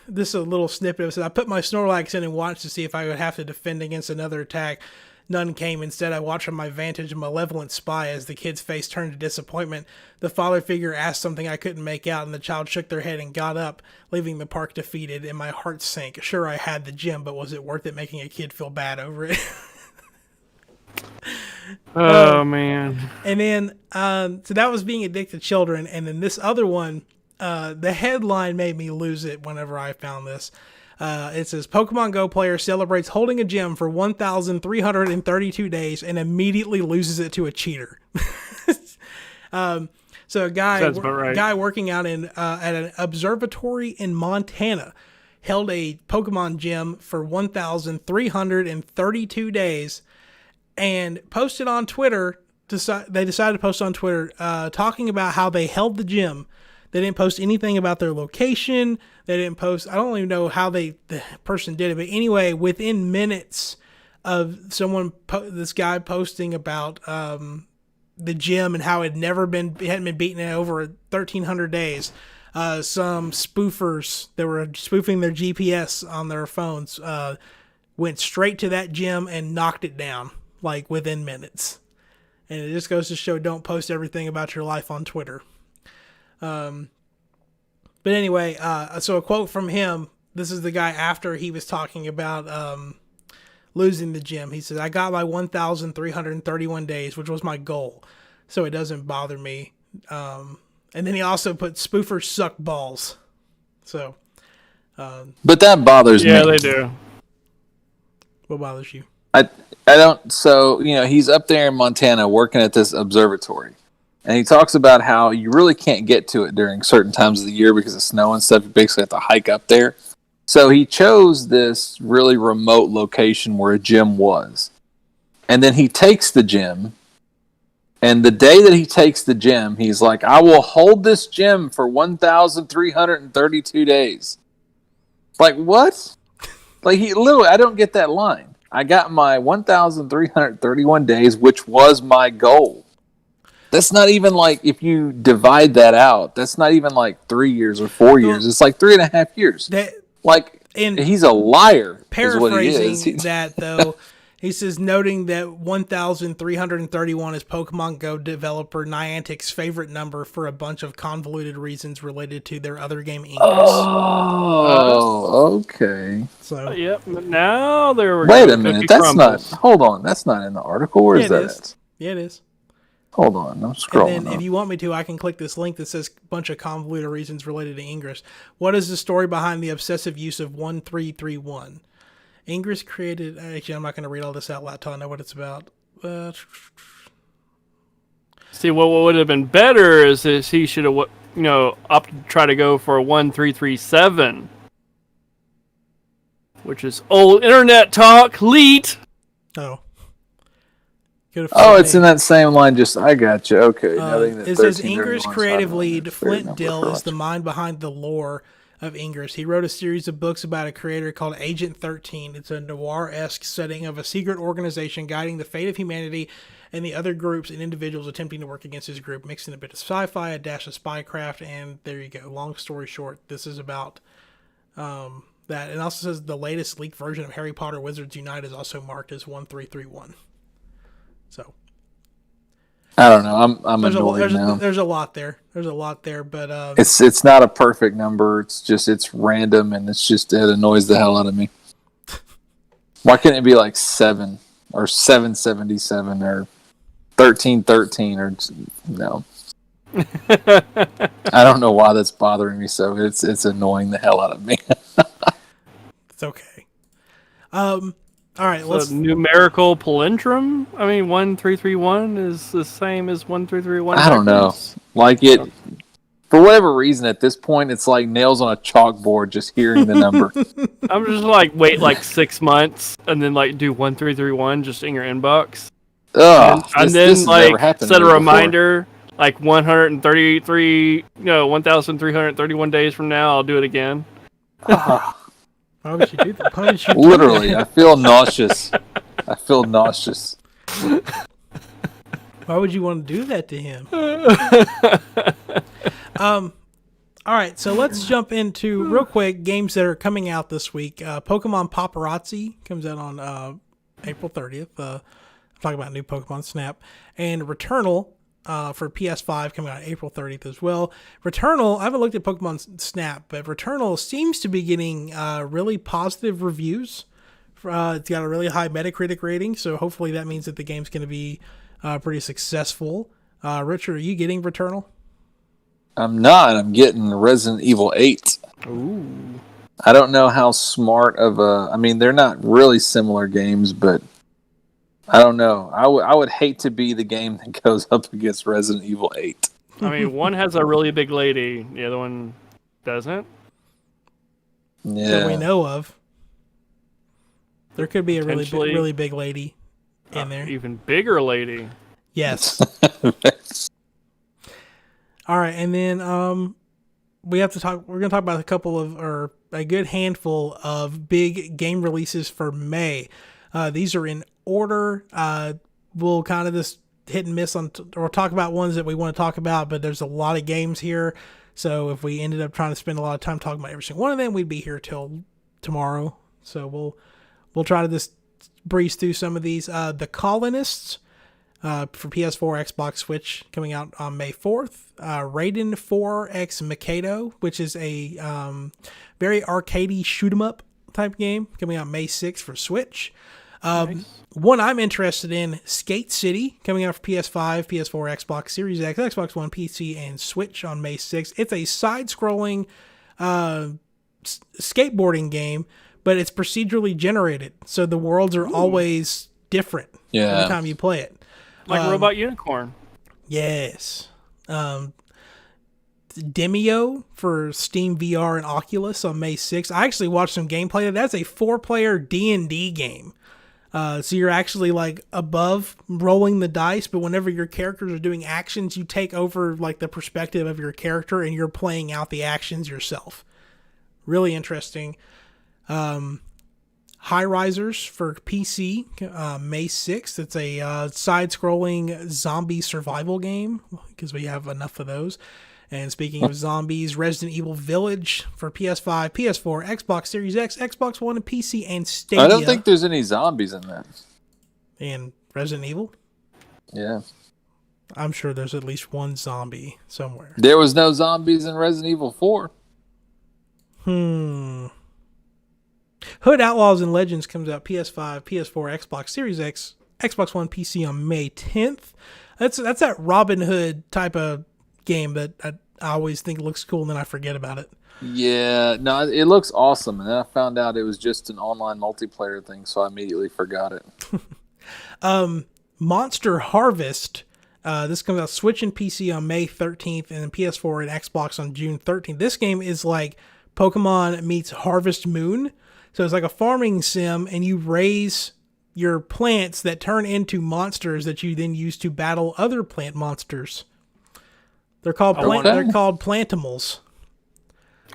B: This is a little snippet of it. So I put my Snorlax in and watched to see if I would have to defend against another attack. None came. Instead, I watched from my vantage a malevolent spy as the kid's face turned to disappointment. The father figure asked something I couldn't make out, and the child shook their head and got up, leaving the park defeated, and my heart sank. Sure, I had the gym, but was it worth it making a kid feel bad over it?
A: Oh, man.
B: And then, so that was being addicted to children, and then this other one, the headline made me lose it whenever I found this. It says, Pokemon Go player celebrates holding a gem for 1,332 days and immediately loses it to a cheater. So a guy working out at an observatory in Montana held a Pokemon gem for 1,332 days and posted on Twitter. They decided to post on Twitter talking about how they held the gem. They didn't post anything about their location. They didn't post, I don't even know how the person did it. But anyway, within minutes of this guy posting about the gym and how it hadn't been beaten in over 1,300 days, some spoofers that were spoofing their GPS on their phones went straight to that gym and knocked it down, like within minutes. And it just goes to show, don't post everything about your life on Twitter. But anyway, so a quote from him, this is the guy after he was talking about losing the gym. He says, I got my 1,331 days, which was my goal, so it doesn't bother me. And then he also put spoofers suck balls. So,
C: but that bothers me.
A: Yeah, they do.
B: What bothers you?
C: I don't, so, he's up there in Montana working at this observatory. And he talks about how you really can't get to it during certain times of the year because of snow and stuff. You basically have to hike up there. So he chose this really remote location where a gym was. And then he takes the gym. And the day that he takes the gym, he's like, I will hold this gym for 1,332 days. Like, what? Like, I don't get that line. I got my 1,331 days, which was my goal. That's not even like, if you divide that out, that's not even like 3 years or 4 years. It's like 3.5 years. He's a liar.
B: Paraphrasing that, though, he says, noting that 1,331 is Pokemon Go developer Niantic's favorite number for a bunch of convoluted reasons related to their other game, Ingress.
C: Oh, okay.
B: So,
A: yep. Now there we
C: go. Wait a
A: minute.
C: Hold on. That's not in the article. Where is that at?
B: Yeah, it is.
C: Hold on, I'm scrolling.
B: And then if you want me to, I can click this link that says a bunch of convoluted reasons related to Ingress. What is the story behind the obsessive use of 1,331? Ingress created... Actually, I'm not going to read all this out loud until I know what it's about.
A: See, what would have been better is he should have, opted to try to go for a 1337, which is old internet talk, leet.
B: Oh.
C: It's in that same line. I got you. Okay.
B: It says Ingress creative lead Flint Dill is the mind behind the lore of Ingress. He wrote a series of books about a creator called Agent 13. It's a noir-esque setting of a secret organization guiding the fate of humanity and the other groups and individuals attempting to work against his group, mixing a bit of sci-fi, a dash of spycraft, and there you go. Long story short, this is about that. It also says the latest leaked version of Harry Potter Wizards Unite is also marked as 1331. So
C: I don't know. I'm annoyed now.
B: There's a lot there. But
C: it's not a perfect number. It's random, and it annoys the hell out of me. Why couldn't it be like 7 or 777 or 1313 or no? I don't know why that's bothering me. So it's annoying the hell out of me.
B: It's okay. All right,
A: let's numerical palindrome. 1331 is the same as 1331.
C: I don't know. For whatever reason, at this point, it's like nails on a chalkboard. Just hearing the number.
A: I'm just wait 6 months and then do 1331 just in your inbox. And then set a reminder. 1,331 days from now, I'll do it again.
B: Why would you do that?
C: Literally, I feel nauseous.
B: Why would you want to do that to him? All right, so let's jump into real quick games that are coming out this week. Pokemon Paparazzi comes out on April 30th. I'm talking about new Pokemon Snap. And Returnal for PS5 coming out April 30th as well. Returnal, I haven't looked at Pokemon Snap, but Returnal seems to be getting really positive reviews. It's got a really high Metacritic rating, so hopefully that means that the game's going to be pretty successful. Richard, are you getting Returnal?
C: I'm not. I'm getting Resident Evil 8.
A: Ooh.
C: I don't know how smart of they're not really similar games, but I don't know. I would hate to be the game that goes up against Resident Evil 8.
A: One has a really big lady. The other one doesn't.
C: Yeah.
B: That we know of. There could be a really big lady in there.
A: Even bigger lady.
B: Yes. All right, and then we have to talk. We're going to talk about a good handful of big game releases for May. These are in order. We'll kind of just hit and miss or talk about ones that we want to talk about, but there's a lot of games here. So if we ended up trying to spend a lot of time talking about every single one of them, we'd be here till tomorrow. So we'll try to just breeze through some of these. The Colonists for PS4, Xbox, Switch coming out on May 4th. Raiden 4X Mikado, which is a very arcadey shoot 'em up type game coming out May 6th for Switch. Nice. One I'm interested in, Skate City, coming out for PS5, PS4, Xbox Series X, Xbox One, PC, and Switch on May 6th. It's a side-scrolling skateboarding game, but it's procedurally generated, so the worlds are always different every time you play it.
A: Like Robot Unicorn.
B: Yes. Demio for Steam VR and Oculus on May 6th. I actually watched some gameplay. That's a 4-player D&D game. So you're actually above rolling the dice, but whenever your characters are doing actions, you take over the perspective of your character and you're playing out the actions yourself. Really interesting. High Risers for PC, May 6th. It's a side-scrolling zombie survival game because we have enough of those. And speaking of zombies, Resident Evil Village for PS5, PS4, Xbox Series X, Xbox One, and PC, and Stadia.
C: I don't think there's any zombies in that.
B: In Resident Evil?
C: Yeah.
B: I'm sure there's at least one zombie somewhere.
C: There was no zombies in Resident Evil 4.
B: Hood Outlaws and Legends comes out PS5, PS4, Xbox Series X, Xbox One, PC on May 10th. That's that Robin Hood type of game that I always think looks cool and then I forget about it.
C: Yeah, no, it looks awesome. And then I found out it was just an online multiplayer thing, so I immediately forgot it.
B: Monster Harvest This comes out Switch and PC on May 13th, and then PS4 and Xbox on June 13th. This game is like Pokemon meets Harvest Moon. So it's like a farming sim, and you raise your plants that turn into monsters that you then use to battle other plant monsters. They're called plantimals.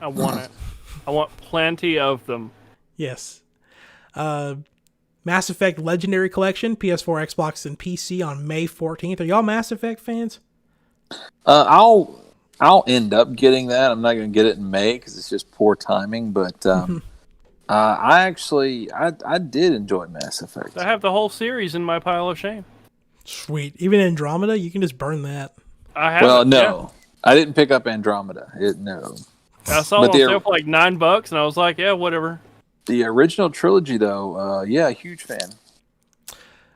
A: I want it. I want plenty of them.
B: Yes. Mass Effect Legendary Collection, PS4, Xbox, and PC on May 14th. Are y'all Mass Effect fans?
C: I'll end up getting that. I'm not going to get it in May because it's just poor timing. But I did enjoy Mass Effect.
A: I have the whole series in my pile of shame.
B: Sweet. Even Andromeda, you can just burn that.
A: I have.
C: Well, no, I didn't pick up Andromeda. No.
A: I saw it on sale for like $9, and I was like, yeah, whatever.
C: The original trilogy, though, huge fan.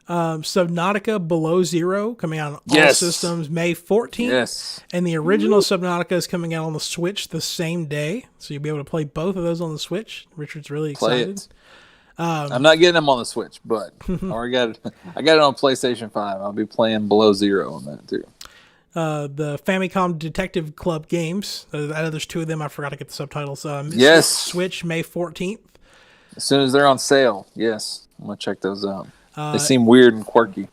B: Subnautica Below Zero coming out on all systems May 14th.
C: Yes.
B: And the original Subnautica is coming out on the Switch the same day. So you'll be able to play both of those on the Switch. Richard's really excited.
C: I'm not getting them on the Switch, but I got it on PlayStation 5. I'll be playing Below Zero on that, too.
B: The Famicom Detective Club games. I know there's two of them. I forgot to get the subtitles.
C: Yes.
B: Switch May 14th.
C: As soon as they're on sale, yes. I'm going to check those out. They seem weird and quirky.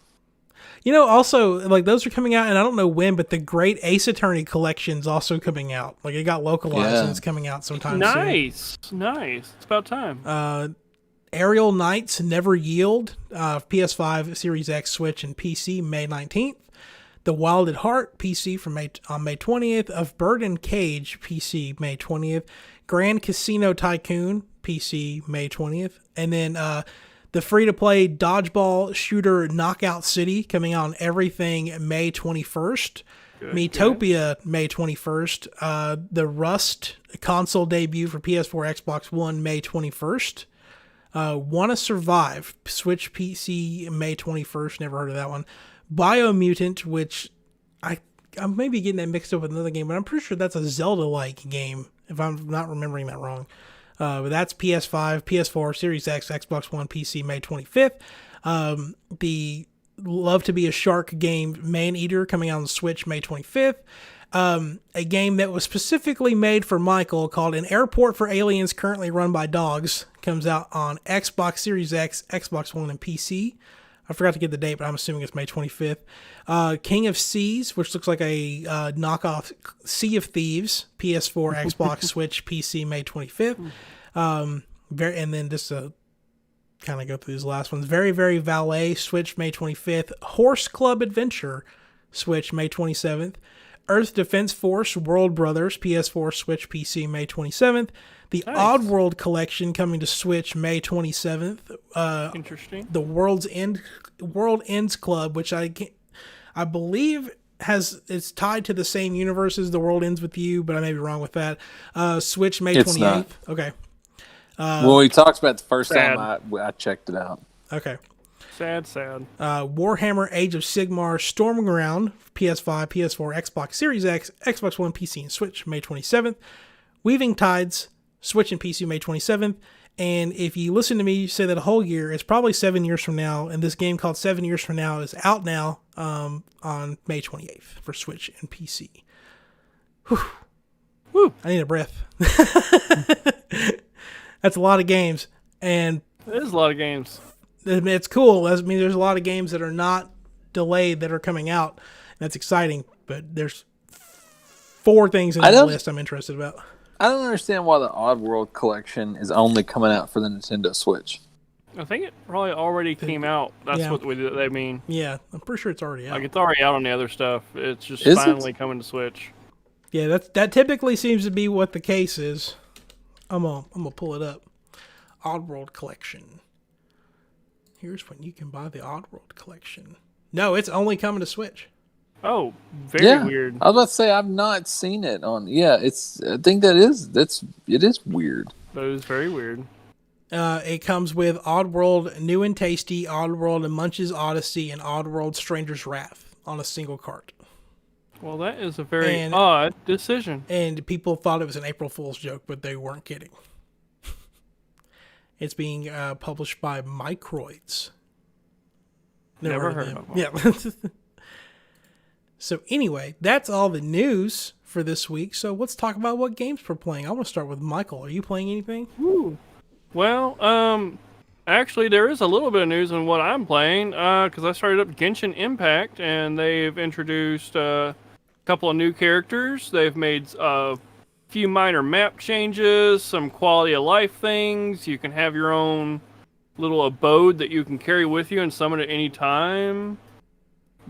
B: You know, also, like, those are coming out, and I don't know when, but the Great Ace Attorney Collection's also coming out. Like, it got localized, and it's coming out sometime soon.
A: Nice. It's about time.
B: Aerial Knights Never Yield, PS5, Series X, Switch, and PC, May 19th. The Wild at Heart, PC on May 20th. Of Bird and Cage, PC, May 20th. Grand Casino Tycoon, PC, May 20th. And then the free-to-play dodgeball shooter Knockout City coming out on everything May 21st. Metopia, May 21st. The Rust console debut for PS4, Xbox One, May 21st. Wanna Survive, Switch, PC, May 21st. Never heard of that one. Biomutant, which I'm maybe getting that mixed up with another game, but I'm pretty sure that's a Zelda-like game, if I'm not remembering that wrong. But that's PS5, PS4, Series X, Xbox One, PC, May 25th. The Love to Be a Shark game, Maneater, coming out on the Switch, May 25th. A game that was specifically made for Michael called An Airport for Aliens Currently Run by Dogs comes out on Xbox Series X, Xbox One, and PC. I forgot to get the date, but I'm assuming it's May 25th. King of Seas, which looks like a knockoff Sea of Thieves, PS4, Xbox, Switch, PC, May 25th. And then just to kind of go through these last ones. Very, Very Valet, Switch, May 25th. Horse Club Adventure, Switch, May 27th. Earth Defense Force, World Brothers, PS4, Switch, PC, May 27th. The Oddworld Collection coming to Switch May 27th.
A: Interesting.
B: The World Ends Club, which I believe it's tied to the same universe as The World Ends With You, but I may be wrong with that. Switch May 28th.
C: It's not.
B: Okay.
C: When we talked about it the first time, I checked it out.
B: Okay.
A: Sad.
B: Warhammer Age of Sigmar Stormground, PS5, PS4, Xbox Series X, Xbox One, PC, and Switch, May 27th. Weaving Tides, Switch and PC, May 27th. And if you listen to me say that a whole year, it's probably 7 years from now. And this game called 7 Years From Now is out now on May 28th for Switch and PC. Whew.
A: Woo.
B: I need a breath. That's a lot of games. And
A: it is a lot of games.
B: It's cool. I mean, there's a lot of games that are not delayed that are coming out. That's exciting. But there's 4 things in the list I'm interested about.
C: I don't understand why the Oddworld Collection is only coming out for the Nintendo Switch.
A: I think it probably already came out. That's what they mean.
B: Yeah, I'm pretty sure it's already out.
A: Like, it's already out on the other stuff. It's just finally coming to Switch.
B: Yeah, that typically seems to be what the case is. I'm gonna pull it up. Oddworld Collection. Here's when you can buy the Oddworld Collection. No, it's only coming to Switch.
A: Oh, very weird.
C: I was about to say I've not seen it on. Yeah, I think it is weird.
A: That is very weird.
B: It comes with Oddworld New and Tasty, Oddworld and Munch's Odyssey, and Oddworld Stranger's Wrath on a single cart.
A: Well, that is a very odd decision.
B: And people thought it was an April Fool's joke, but they weren't kidding. It's being published by Microids.
A: Never heard of them.
B: Yeah. So anyway, that's all the news for this week. So let's talk about what games we're playing. I want to start with Michael. Are you playing anything?
A: Ooh. Well, actually, there is a little bit of news on what I'm playing, because I started up Genshin Impact, and they've introduced a couple of new characters. They've made a few minor map changes, some quality of life things. You can have your own little abode that you can carry with you and summon at any time.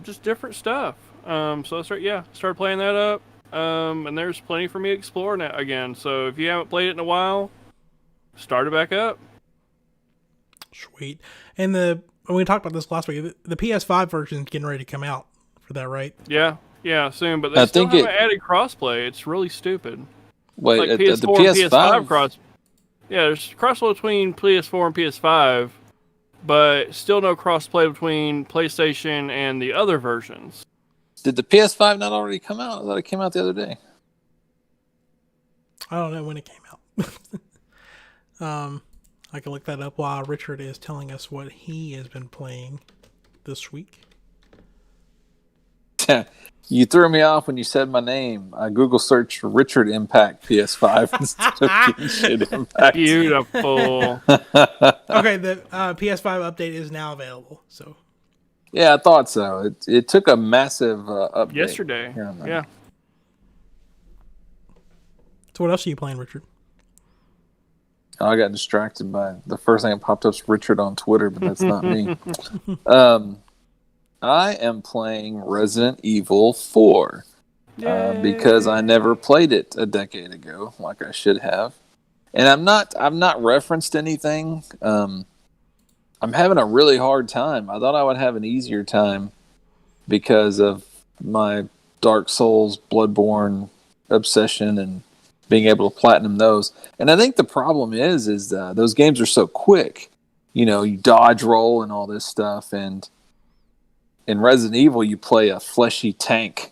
A: Just different stuff. So I started playing that up. And there's plenty for me to explore now again. So if you haven't played it in a while, start it back up.
B: Sweet. And we talked about this last week. The PS5 version is getting ready to come out for that, right?
A: Yeah, soon. But they still haven't added crossplay. It's really stupid.
C: Wait,
A: like
C: PS4
A: and PS5 cross. Yeah, there's crossplay between PS4 and PS5, but still no crossplay between PlayStation and the other versions.
C: Did the PS5 not already come out? I thought it came out the other day.
B: I don't know when it came out. I can look that up while Richard is telling us what he has been playing this week.
C: You threw me off when you said my name. I Google searched Richard Impact PS5 instead of Genshin Impact.
A: Beautiful.
B: Okay, the PS5 update is now available. So.
C: Yeah, I thought so. It took a massive update.
A: Yesterday. Yeah.
B: So what else are you playing, Richard?
C: I got distracted by the first thing that popped up is Richard on Twitter, but that's not me. I am playing Resident Evil 4 because I never played it a decade ago, like I should have. And I've not referenced anything. I'm having a really hard time. I thought I would have an easier time because of my Dark Souls, Bloodborne obsession and being able to platinum those. And I think the problem is those games are so quick. You know, you dodge roll and all this stuff. And in Resident Evil, you play a fleshy tank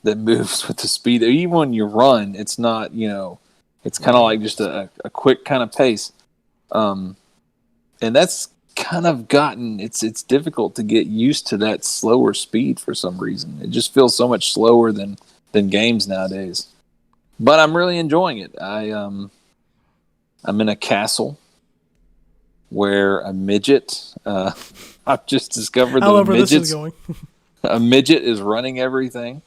C: that moves with the speed. Even when you run, it's not, it's kind of like just a quick kind of pace. And that's kind of it's difficult to get used to that slower speed for some reason. It just feels so much slower than games nowadays. But I'm really enjoying it. I'm in a castle where a midget. I've just discovered that a midget is running everything.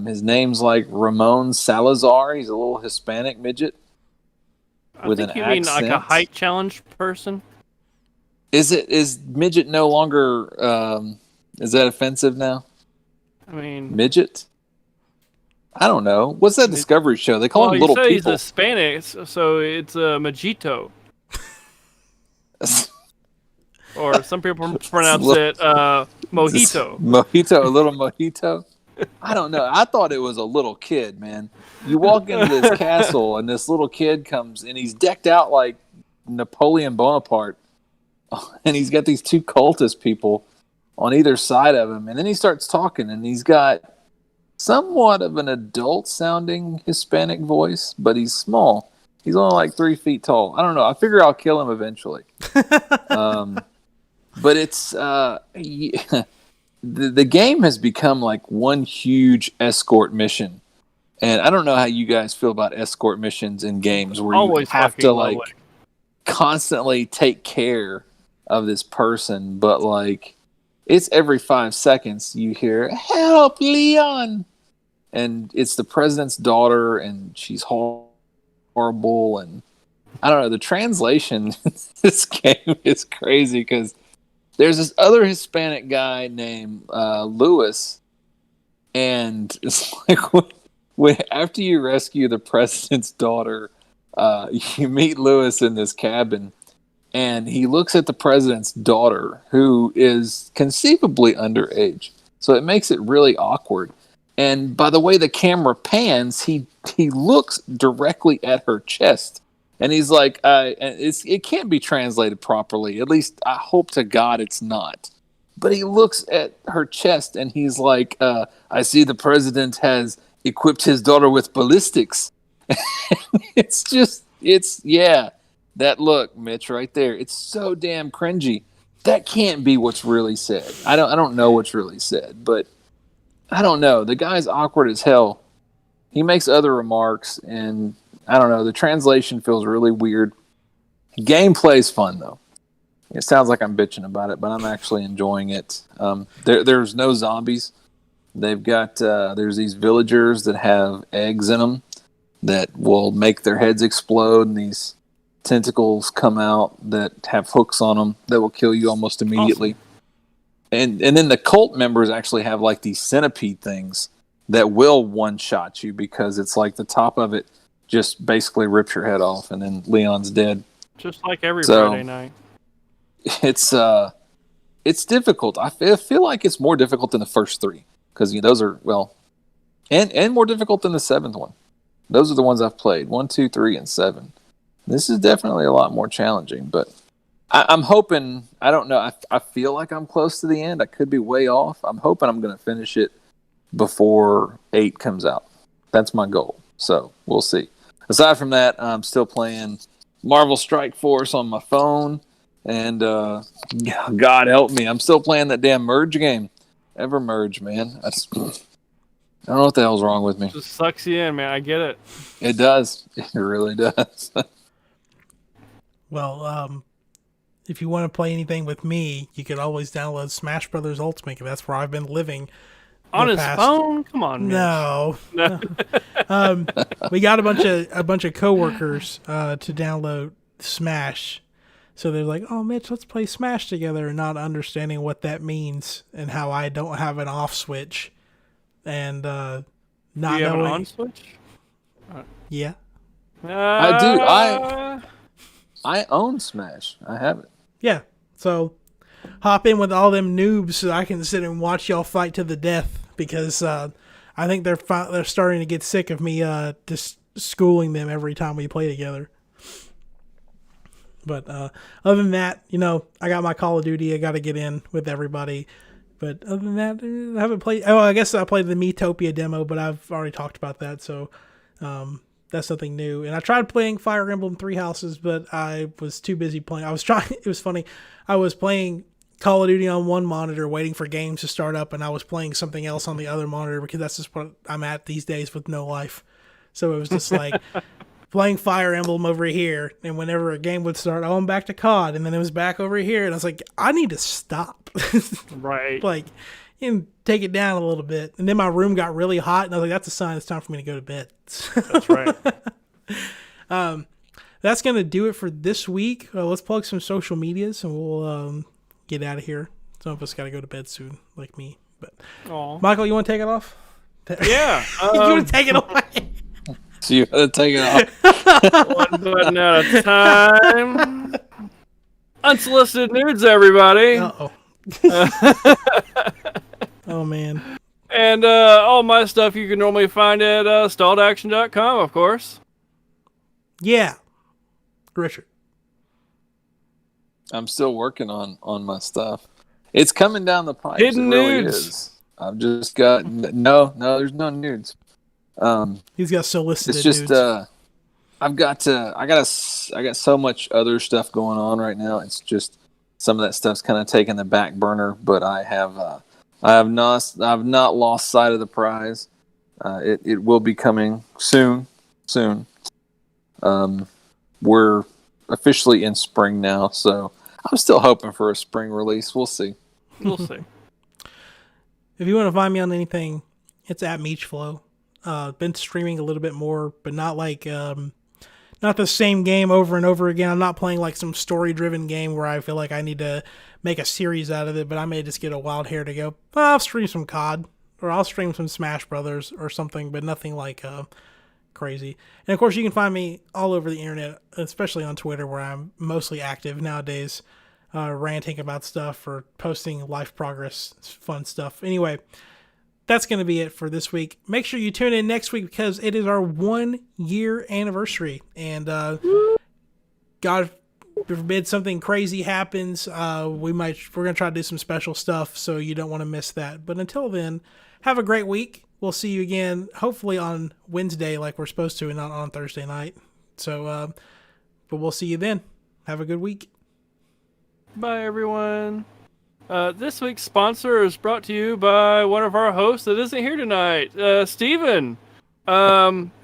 C: His name's like Ramon Salazar. He's a little Hispanic midget with an accent. You mean like
A: a height challenge person?
C: Is midget no longer? Is that offensive now?
A: I mean,
C: midget. I don't know. What's that Discovery show? They call him little people.
A: He's Hispanic, so it's a mojito. Or some people pronounce it mojito.
C: Mojito, a little mojito. I don't know. I thought it was a little kid, man. You walk into this castle and this little kid comes and he's decked out like Napoleon Bonaparte. And he's got these two cultist people on either side of him. And then he starts talking and he's got somewhat of an adult-sounding Hispanic voice, but he's small. He's only like 3 feet tall. I don't know. I figure I'll kill him eventually. But it's the game has become like one huge escort mission, and I don't know how you guys feel about escort missions in games where you have to like constantly take care of this person, but like it's every 5 seconds you hear "Help, Leon," and it's the president's daughter, and she's horrible, and I don't know. The translation in this game is crazy because there's this other Hispanic guy named Lewis, and it's like when after you rescue the president's daughter, you meet Lewis in this cabin, and he looks at the president's daughter, who is conceivably underage. So it makes it really awkward. And by the way the camera pans, he looks directly at her chest. And he's like, it can't be translated properly. At least I hope to God it's not. But he looks at her chest and he's like, I see the president has equipped his daughter with ballistics. That look, Mitch, right there. It's so damn cringy. That can't be what's really said. I don't know what's really said, but I don't know. The guy's awkward as hell. He makes other remarks, and I don't know. The translation feels really weird. Gameplay's fun though. It sounds like I'm bitching about it, but I'm actually enjoying it. There's no zombies. They've got there's these villagers that have eggs in them that will make their heads explode, and these tentacles come out that have hooks on them that will kill you almost immediately. Awesome. And then the cult members actually have like these centipede things that will one-shot you because it's like the top of it just basically rips your head off, and then Leon's dead.
A: Just like every Friday night.
C: It's difficult. I feel like it's more difficult than the first three because those are and more difficult than the seventh one. Those are the ones I've played 1, 2, 3, and 7. This is definitely a lot more challenging, but I'm hoping. I don't know. I feel like I'm close to the end. I could be way off. I'm hoping I'm going to finish it before 8 comes out. That's my goal. So we'll see. Aside from that, I'm still playing Marvel Strike Force on my phone. And God help me, I'm still playing that damn merge game. Ever merge, man. I don't know what the hell's wrong with me.
A: It just sucks you in, man. I get it.
C: It does. It really does.
B: Well, if you want to play anything with me, you could always download Smash Brothers Ultimate. That's where I've been living.
A: On his phone? Come on, Mitch.
B: No. We got a bunch of coworkers to download Smash. So they're like, "Oh, Mitch, let's play Smash together," and not understanding what that means and how I don't have an off switch, and not
A: Do you have an on switch?
B: Yeah,
C: I do. I own Smash. I have it.
B: Yeah. So hop in with all them noobs so I can sit and watch y'all fight to the death because I think they're starting to get sick of me just schooling them every time we play together. But other than that, I got my Call of Duty. I got to get in with everybody. But other than that, I haven't played. Oh, I guess I played the Miitopia demo, but I've already talked about that. So that's nothing new. And I tried playing Fire Emblem Three Houses, but I was too busy playing. It was funny. I was playing Call of Duty on one monitor, waiting for games to start up, and I was playing something else on the other monitor because that's just what I'm at these days with no life. So it was just like playing Fire Emblem over here, and whenever a game would start, oh, I'm back to COD, and then it was back over here, and I was like, I need to stop.
A: Right.
B: Like, take it down a little bit. And then my room got really hot, and I was like, that's a sign it's time for me to go to bed.
A: That's right.
B: That's going to do it for this week. Let's plug some social medias, and we'll get out of here. Some of us got to go to bed soon, like me. But Michael, you want to take it off?
A: Yeah.
B: You want to take it away?
C: So you gotta take it off.
A: One button at a time. Unsolicited nudes, everybody.
B: Uh-oh. Oh, man.
A: And all my stuff you can normally find at stalledaction.com, of course.
B: Yeah. Richard.
C: I'm still working on my stuff. It's coming down the pipe.
A: Hidden
C: it really
A: nudes.
C: Is. I've just got no. There's no nudes.
B: He's got solicited.
C: It's just
B: nudes.
C: I got so much other stuff going on right now. It's just some of that stuff's kind of taking the back burner, but I have not lost sight of the prize. It will be coming soon. We're officially in spring now, so I'm still hoping for a spring release. We'll see.
A: We'll see.
B: If you want to find me on anything, it's at Meechflow. Been streaming a little bit more, but not like not the same game over and over again. I'm not playing like some story-driven game where I feel like I need to make a series out of it, but I may just get a wild hair to go, I'll stream some COD, or I'll stream some Smash Brothers or something, but nothing like crazy. And of course, you can find me all over the internet, especially on Twitter, where I'm mostly active nowadays, ranting about stuff or posting life progress, fun stuff. Anyway, that's going to be it for this week. Make sure you tune in next week because it is our 1-year anniversary. And God forbid something crazy happens, we're going to try to do some special stuff, so you don't want to miss that. But until then, have a great week. We'll see you again, hopefully on Wednesday like we're supposed to and not on Thursday night. So, but we'll see you then. Have a good week.
A: Bye, everyone. This week's sponsor is brought to you by one of our hosts that isn't here tonight, Steven.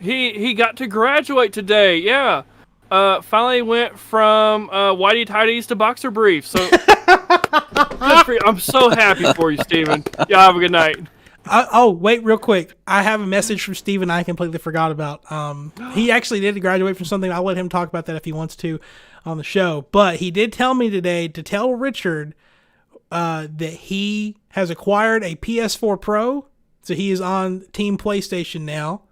A: He got to graduate today. Yeah. Finally went from whitey tighties to boxer briefs. So good for you. I'm so happy for you, Steven. Y'all have a good night.
B: Oh, wait, real quick. I have a message from Steven I completely forgot about. He actually did graduate from something. I'll let him talk about that if he wants to on the show. But he did tell me today to tell Richard that he has acquired a PS4 Pro. So he is on Team PlayStation now.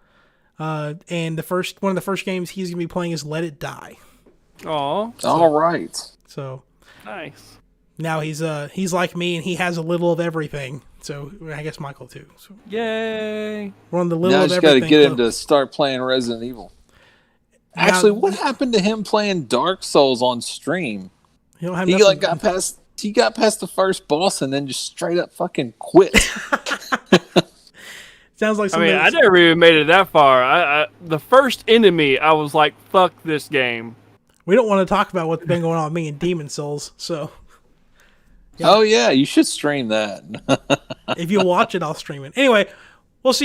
B: And one of the first games he's going to be playing is Let It Die.
A: Aw.
C: All right.
B: So
A: nice.
B: Now he's like me and he has a little of everything. So I guess Michael too. So
A: yay!
B: We're on the little of everything.
C: Now just got to get him to start playing Resident Evil. Actually, what happened to him playing Dark Souls on stream?
B: He
C: got past the first boss and then just straight up fucking quit.
B: Sounds like
A: I never even made it that far. I the first enemy, I was like, fuck this game.
B: We don't want to talk about what's been going on with me in Demon Souls, so.
C: Yeah. Oh, yeah, you should stream that.
B: If you watch it, I'll stream it. Anyway, we'll see you